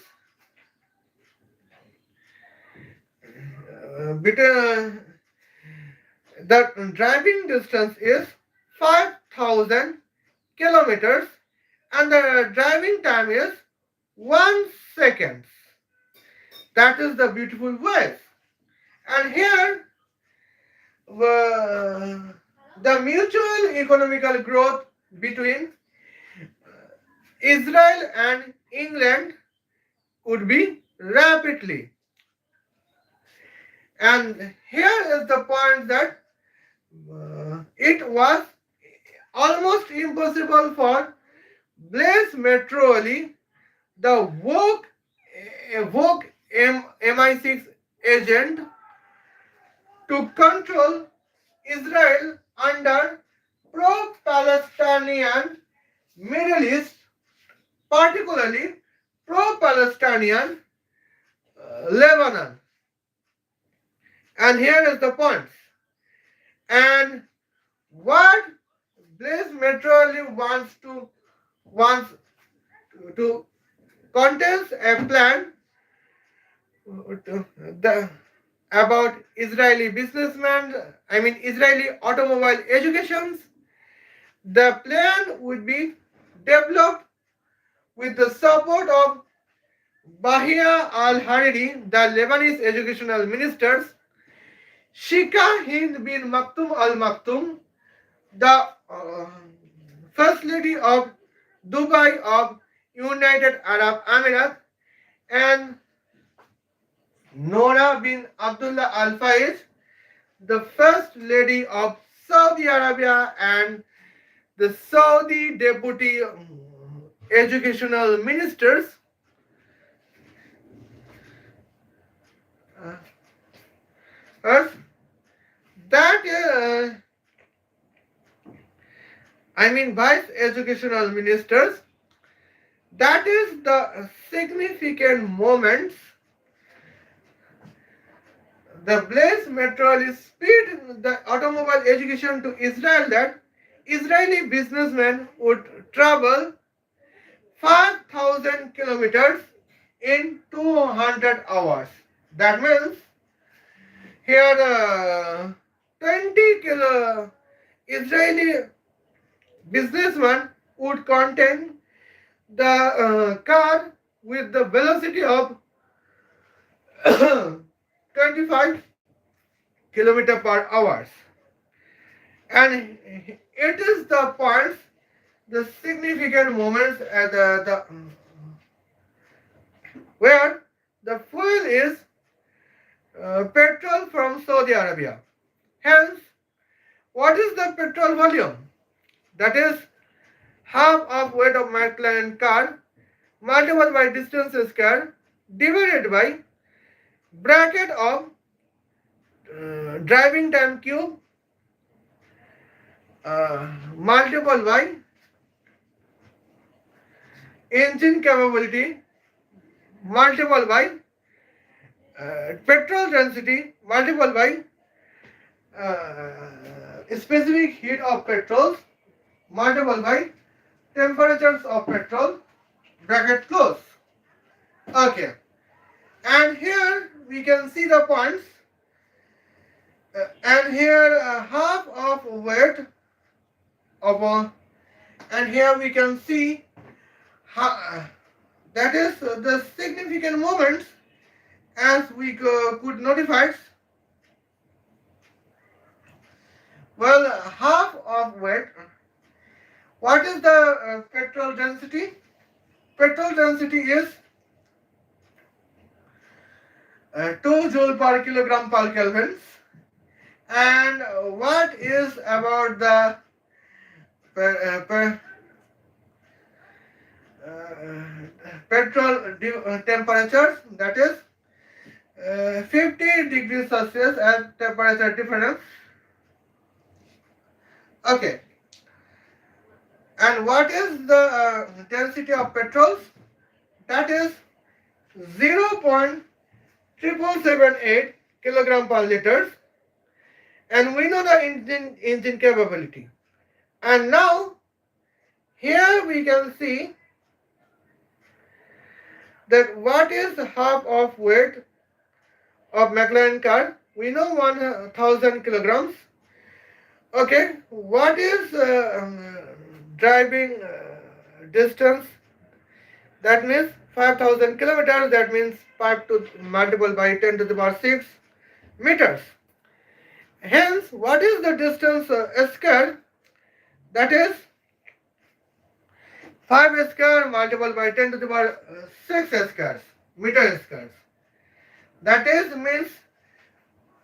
between the driving distance is 5,000 kilometers and the driving time is 1 second. That is the beautiful ways. And here the mutual economical growth between Israel and England would be rapidly. And here is the point that it was almost impossible for Blaise Metreweli, the woke MI6 agent, to control Israel under pro-Palestinian Middle East, particularly pro-Palestinian Lebanon. And here is the points. And what Blaise Metreweli wants to contest a plan about Israeli businessmen, Israeli automobile educations. The plan would be developed with the support of Bahia al-Hariri, the Lebanese educational ministers. Sheikh Hind bin Maktoum Al Maktoum, the First Lady of Dubai of United Arab Emirates, and Nora bin Abdullah Al Faiz, the First Lady of Saudi Arabia and the Saudi Deputy Educational Ministers. Uh, that Vice Educational Ministers. That is the significant moments. The Blaise Metreweli speed the automobile education to Israel that Israeli businessmen would travel 5,000 kilometers in 200 hours. That means here 20 kilo Israeli businessman would contain the car with the velocity of 25 kilometer per hour. And it is the points, the significant moments at the where the fuel is petrol from Saudi Arabia. Hence, what is the petrol volume? That is half of weight of McLaren car multiplied by distance square divided by bracket of driving time cube multiplied by engine capability multiplied by petrol density multiplied by specific heat of petrol multiplied by temperatures of petrol bracket close. Okay, and here we can see the points, and here half of weight of and here we can see that is the significant moments as we could notify. Well, half of weight. What is the petrol density? Petrol density is 2 joule per kilogram per Kelvin. And what is about the petrol temperatures? That is 50 degrees Celsius as temperature difference. Okay. And what is the density of petrols? That is 0.7778 kilogram per liter. And we know the engine capability. And now, here we can see that what is half of weight of McLaren car. We know 1,000 kilograms. Okay, what is driving distance? That means 5,000 kilometers. That means 5 to multiple by 10 to the power 6 meters. Hence, what is the distance square? That is 5 square multiplied by 10 to the power 6 squares, meter squares. That is means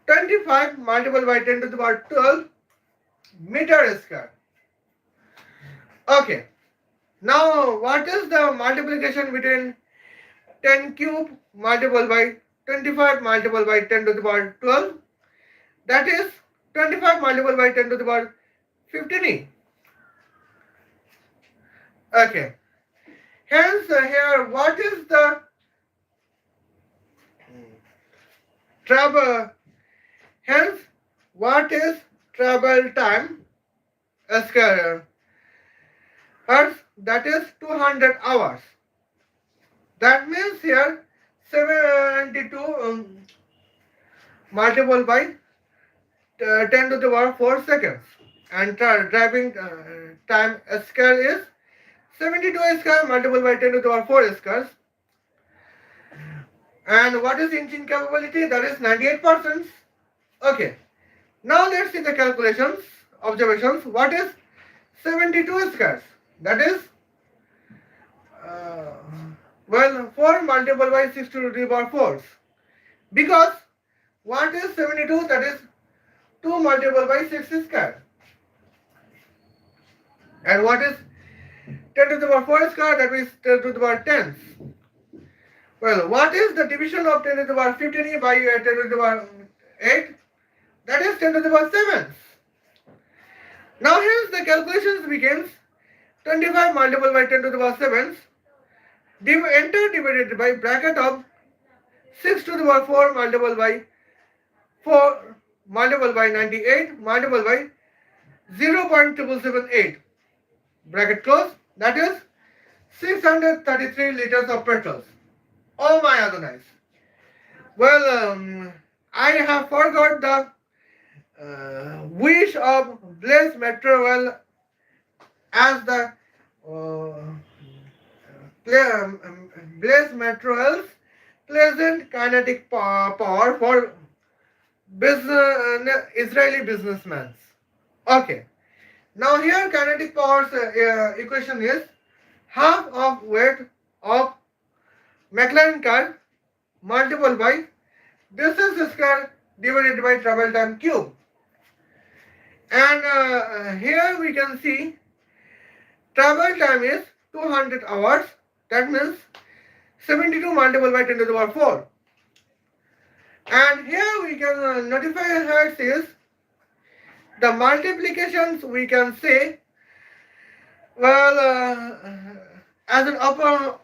25 multiplied by 10 to the power 12 meter square. Okay. Now, what is the multiplication between 10 cube multiplied by 25 multiplied by 10 to the power 12? That is 25 multiplied by 10 to the power 15. Okay. Hence, here, what is the travel? Hence, what is travel time? Square hertz, that is 200 hours. That means here 72 multiplied by 10 to the power 4 seconds. And driving time square is 72 square multiplied by 10 to the power 4 squares. And what is engine capability? That is 98%. Okay, now let's see the calculations, observations. What is 72 squares? That is, uh, well, 4 multiplied by 6 to the power 4. Because what is 72? That is 2 multiplied by 6 square. And what is 10 to the power 4 square? That is 10 to the power 10. Well, what is the division of 10 to the power 15 by 10 to the power 8? That is 10 to the power 7. Now hence the calculations begins 25 multiplied by 10 to the power 7. Enter divided by bracket of 6 to the power 4 multiplied by 4 multiplied by 98 multiplied by 0.778. Bracket close. That is 633 liters of petrol. Oh my Adonais. Well, I have forgot the wish of Blaise Metreweli as the Blaise Metreweli's pleasant kinetic power for Israeli businessmen. Okay. Now here kinetic power's equation is half of weight of McLaren car multiplied by distance square divided by travel time cube. And here we can see travel time is 200 hours. That means 72 multiplied by 10 to the power 4. And here we can notify hertz is the multiplications we can say, well, as an upper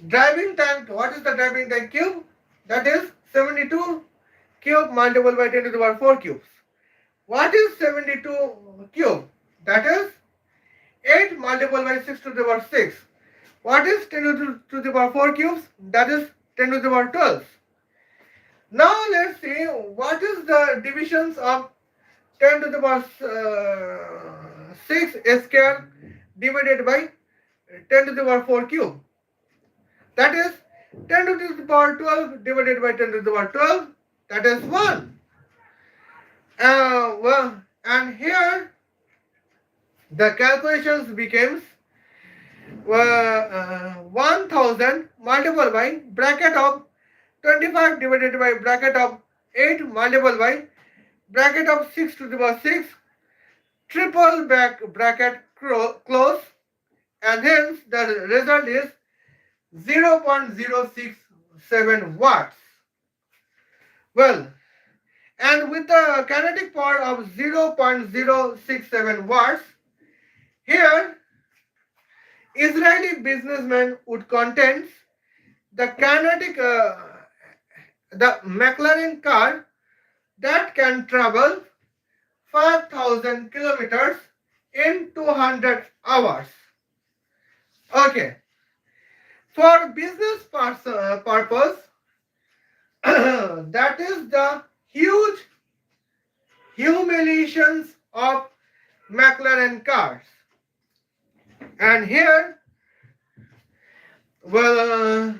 driving time. What is the driving time cube? That is 72 cube multiplied by 10 to the power 4 cubes. What is 72 cube? That is 8 multiplied by 6 to the power 6. What is 10 to the power 4 cubes? That is 10 to the power 12. Now let's see what is the divisions of 10 to the power 6 square divided by 10 to the power 4 cube. That is 10 to the power 12 divided by 10 to the power 12. That is 1. Well, and here the calculations becomes 1000 multiplied by bracket of 25 divided by bracket of 8 multiplied by bracket of 6 to the power 6 triple back bracket close, and hence the result is 0.067 watts. Well, and with the kinetic power of 0.067 watts, here Israeli businessmen would contend the kinetic the McLaren car that can travel 5,000 kilometers in 200 hours. Okay. For business purpose, that is the huge humiliations of McLaren cars. And here, well,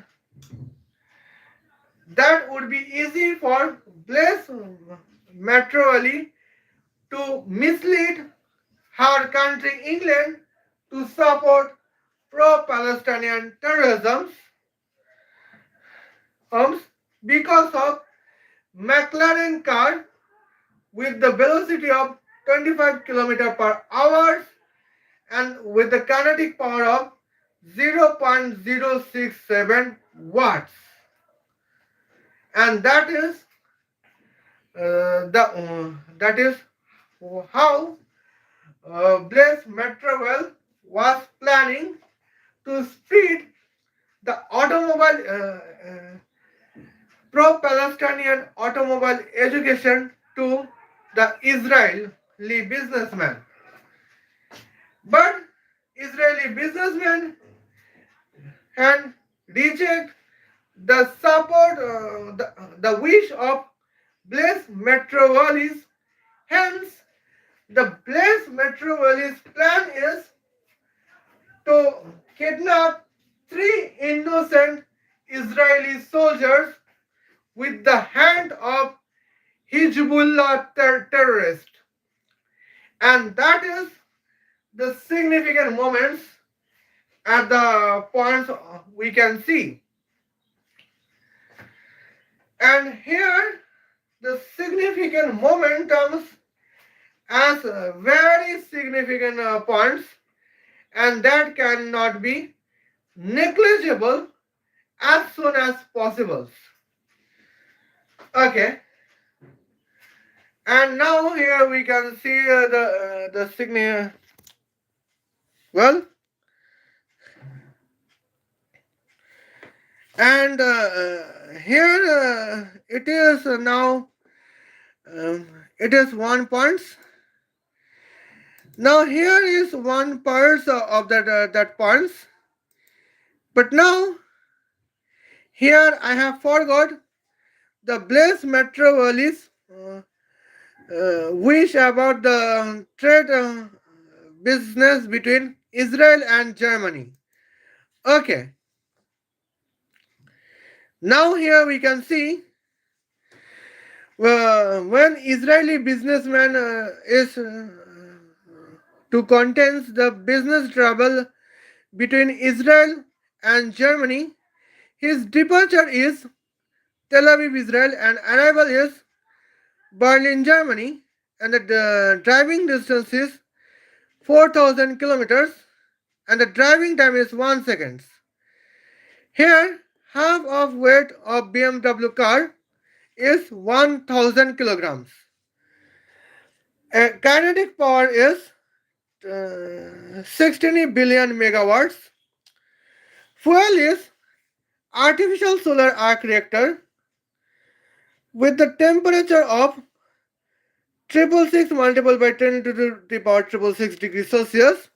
that would be easy for Blaise Metreweli to mislead her country England to support pro-Palestinian terrorism because of McLaren car with the velocity of 25 km per hour and with the kinetic power of 0.067 watts. And that is how Blaise Metreweli was planning to spread the automobile pro-Palestinian automobile education to the Israeli businessmen. But Israeli businessmen can reject the support, the wish of Blaise Metreweli's. Hence, the Blaise Metreweli's plan is to kidnap 3 innocent Israeli soldiers with the hand of Hezbollah terrorist. And that is the significant moments at the points we can see. And here the significant moment comes as very significant points, and that cannot be negligible as soon as possible. Okay, and now here we can see the signature. Well, and here it is now. It is 1 points. Now here is 1 part of that points. But now here I have forgot the Blaise Metreweli's wish about the trade business between Israel and Germany. Okay. Now here we can see when Israeli businessman is to contest the business trouble between Israel and Germany, his departure is Tel Aviv, Israel, and arrival is Berlin, Germany, and the driving distance is 4,000 kilometers, and the driving time is 1 second. Here, half of weight of BMW car is 1,000 kilograms. Kinetic power is 16 billion megawatts. Fuel is artificial solar arc reactor with the temperature of 666 multiplied by 10 to the power 666 degrees Celsius.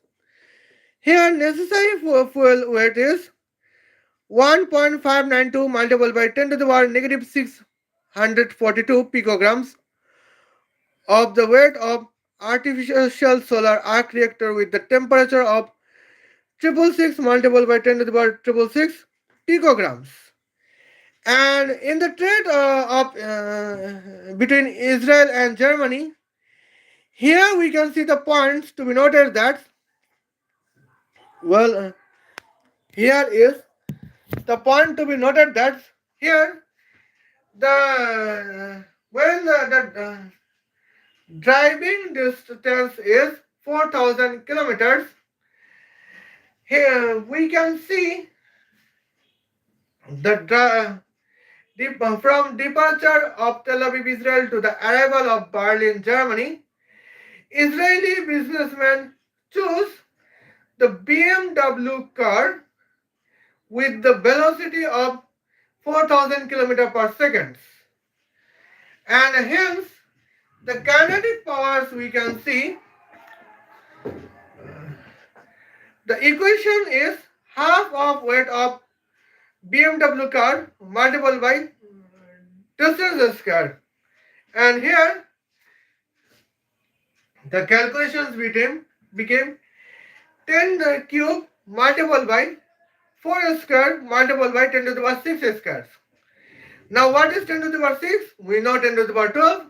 Here necessary fuel weight is 1.592 multiplied by 10 to the power negative 642 picograms of the weight of artificial solar arc reactor with the temperature of 666 multiplied by 10 to the power 666 picograms. And in the trade between Israel and Germany, here we can see the points to be noted that, well, here is the point to be noted that here the when the driving distance is 4,000 kilometers, here we can see the from departure of Tel Aviv, Israel to the arrival of Berlin, Germany, Israeli businessmen choose the BMW car with the velocity of 4,000 km per second. And hence, the kinetic powers we can see, the equation is half of weight of BMW car multiplied by distance square. And here, the calculations became 10 cube multiplied by 4 square multiplied by 10 to the power 6 squares. Now what is 10 to the power 6? We know 10 to the power 12.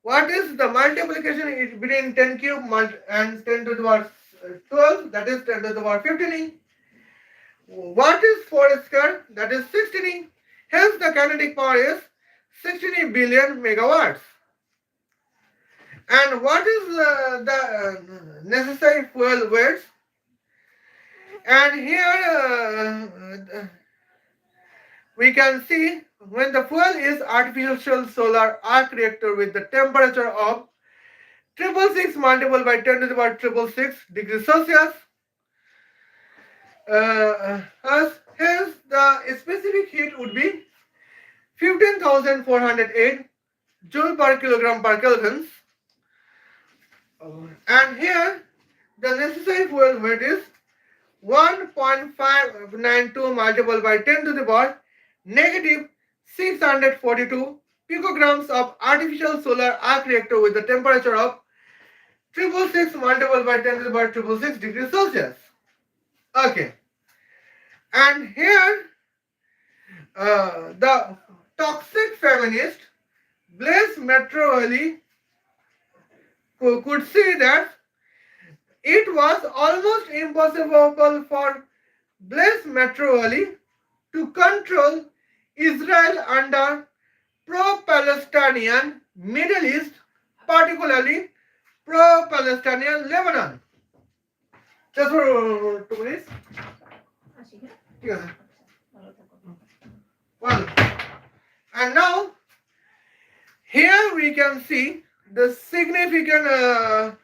What is the multiplication between 10 cube and 10 to the power 12? That is 10 to the power 15. What is 4 square? That is 16. Hence the kinetic power is 16 billion megawatts. And what is the necessary fuel weights? And here we can see when the fuel is artificial solar arc reactor with the temperature of 666 multiplied by 10 to the power 666 degrees Celsius. Hence the specific heat would be 15,408 joule per kilogram per Kelvin. And here the necessary fuel weight is 1.592 multiplied by 10 to the power negative 642 picograms of artificial solar arc reactor with the temperature of 666 multiplied by 10 to the power 666 degrees Celsius. Okay. And here the toxic feminist Blaise Metreweli could see that it was almost impossible for Blaise Metreweli to control Israel under pro-Palestinian Middle East, particularly pro-Palestinian Lebanon. Just for 2 minutes. Yeah. Well, and now here we can see the significant.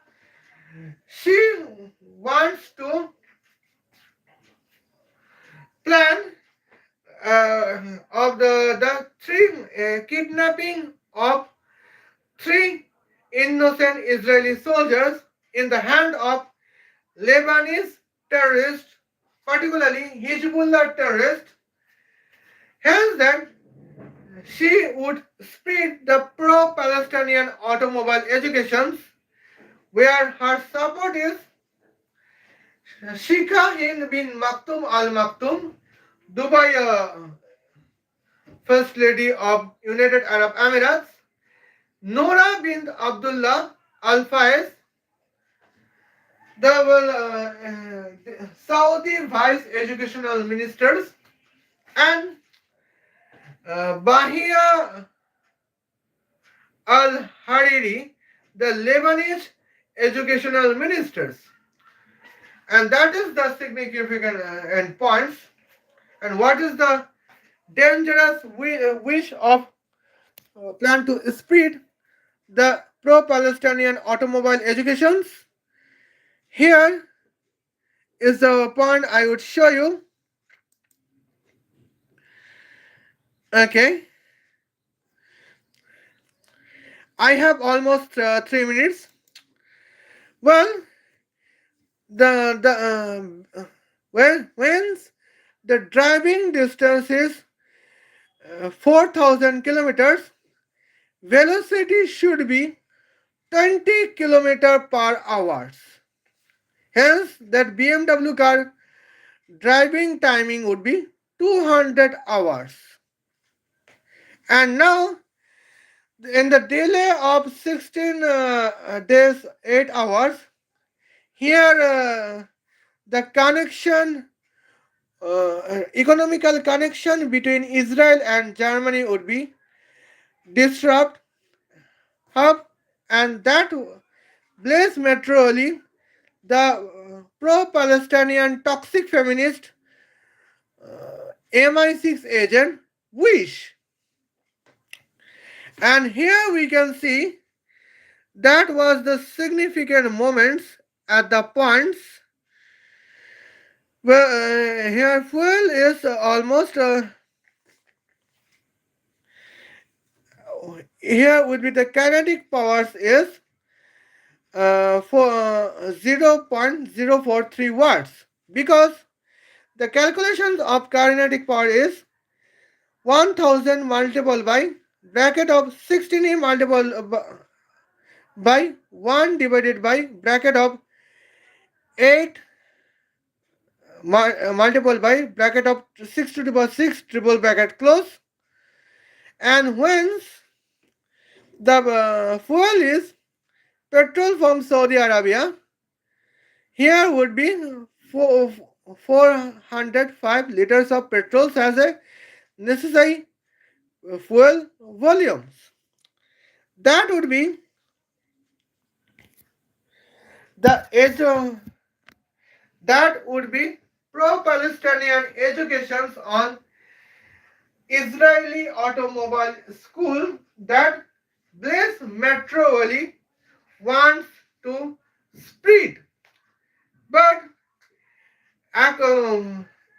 She wants to plan of the three kidnapping of three innocent Israeli soldiers in the hand of Lebanese terrorists, particularly Hezbollah terrorists. Hence, that she would spread the pro-Palestinian automobile education, where her support is Sheikh bin Maktoum Al Maktoum, Dubai First Lady of United Arab Emirates, Noura bin Abdullah Al Faiz, the Saudi Vice Educational Ministers, and Bahia Al Hariri, the Lebanese educational ministers. And that is the significant endpoints. And what is the dangerous wish of plan to spread the pro-Palestinian automobile educations? Here is the point I would show you. Okay. I have almost 3 minutes. Well, when the driving distance is 4,000 kilometers, velocity should be 20 kilometer per hour. Hence, that BMW car driving timing would be 200 hours. And now, in the delay of 16 days, 8 hours, here the connection, economical connection between Israel and Germany would be disrupt, hub, and that Blaise Metreweli, the pro-Palestinian toxic feminist MI6 agent, wish. And here we can see that was the significant moments at the points where here fuel is almost here would be the kinetic powers is for 0.043 watts, because the calculations of kinetic power is 1000 multiple by bracket of 16 multiple by 1 divided by bracket of 8 multiple by bracket of 6 to the power 6 triple bracket close, and whence the fuel is petrol from Saudi Arabia. Here would be 405 liters of petrol as a necessary fuel volumes. That would be the that would be pro-Palestinian educations on Israeli automobile school that Blaise Metreweli wants to spread. But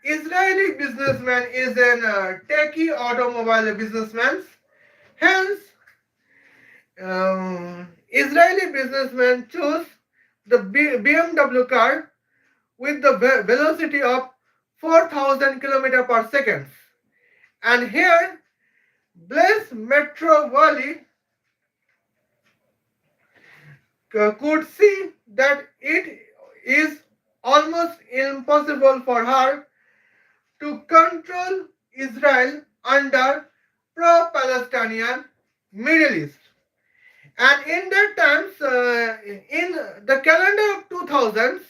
Israeli businessman is an techie automobile businessman. Hence, Israeli businessmen choose the BMW car with the velocity of 4,000 km per second. And here, Blaise Metreweli could see that it is almost impossible for her to control Israel under pro-Palestinian Middle East. And in that times, in the calendar of 2000s,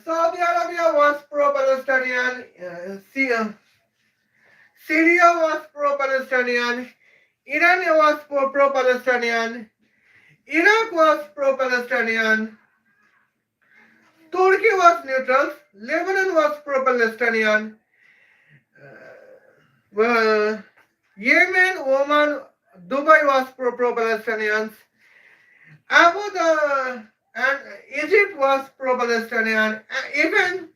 Saudi Arabia was pro-Palestinian, Syria was pro-Palestinian, Iran was pro-Palestinian, Iraq was pro-Palestinian, Turkey was neutral, Lebanon was pro-Palestinian, Yemen, Oman, Dubai was pro-Palestinians, Abu Dhabi and Egypt was pro-Palestinian, even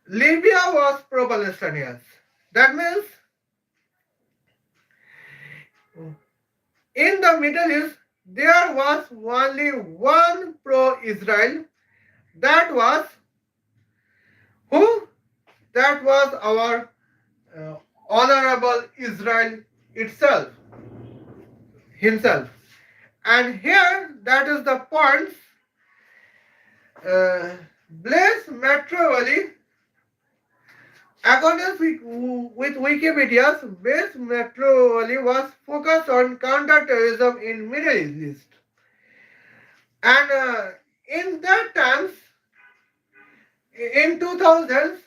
Libya was pro-Palestinians. That means in the Middle East there was only one pro-Israel. That was who? That was our honorable Israel himself. And here, that is the points. Blaise Metreweli, according with Wikipedia, Blaise Metreweli was focused on counter-terrorism in Middle East. And in that times, in 2000s,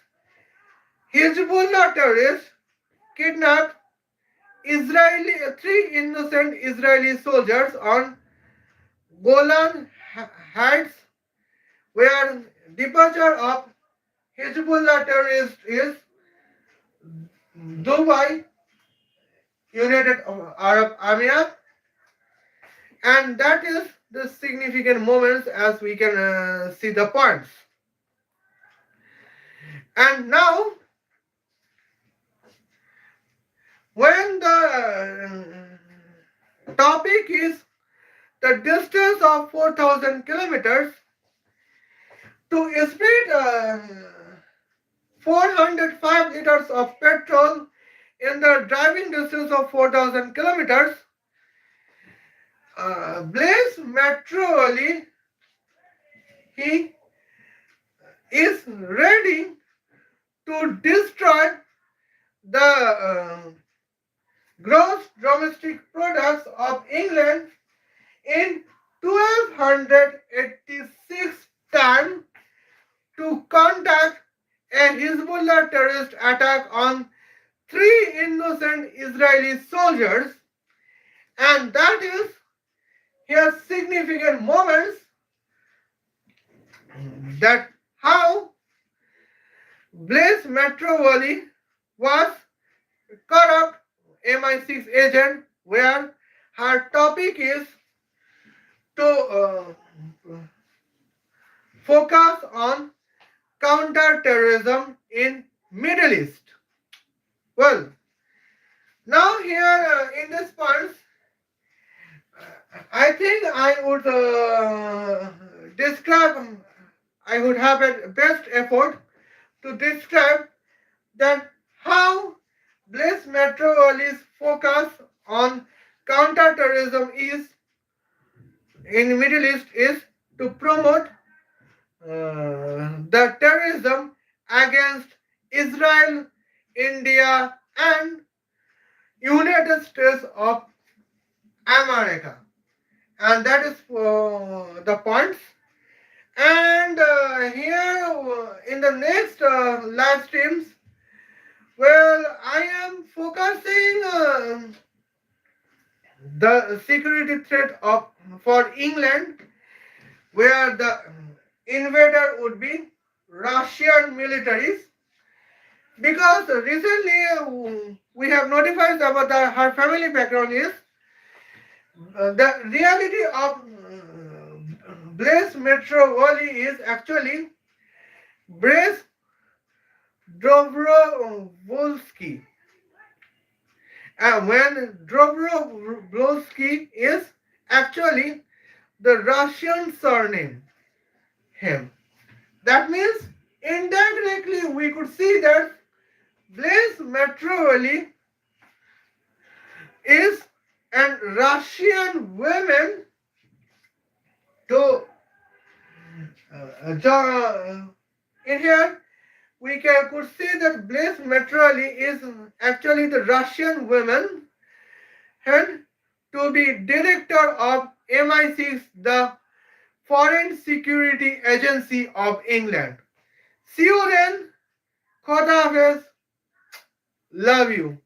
Hezbollah terrorists kidnapped three innocent Israeli soldiers on Golan Heights, where departure of Hezbollah terrorists is Dubai, United Arab Emirates, and that is the significant moments as we can see the points. And now, when the topic is the distance of 4,000 kilometers, to split 405 liters of petrol in the driving distance of 4,000 kilometers, Blaise Metreweli, he is ready to destroy the gross domestic products of England in 1286 times to conduct a Hezbollah terrorist attack on three innocent Israeli soldiers, and that is here significant moments that how Blaise Metreweli was corrupt MI6 agent, where her topic is to focus on counter-terrorism in Middle East. Well, now here in this point, I think I would describe, I would have a best effort to describe that how Blaise Metreweli's focus on counter-terrorism is in Middle East is to promote the terrorism against Israel, India, and United States of America, and that is the points. And here in the next live streams, well, I am focusing the security threat for England, where the invader would be Russian militaries, because recently we have notified about her family background is the reality of Blaise Metreweli is actually Blaise Dobrovolsky. And when Dobrovolsky is actually the Russian surname, him. That means indirectly we could see that Blaise Metreweli is an Russian woman to in here could see that Blaise Metreweli is actually the Russian woman and to be director of MI6, the Foreign Security Agency of England. See you then. Khodafez. Love you.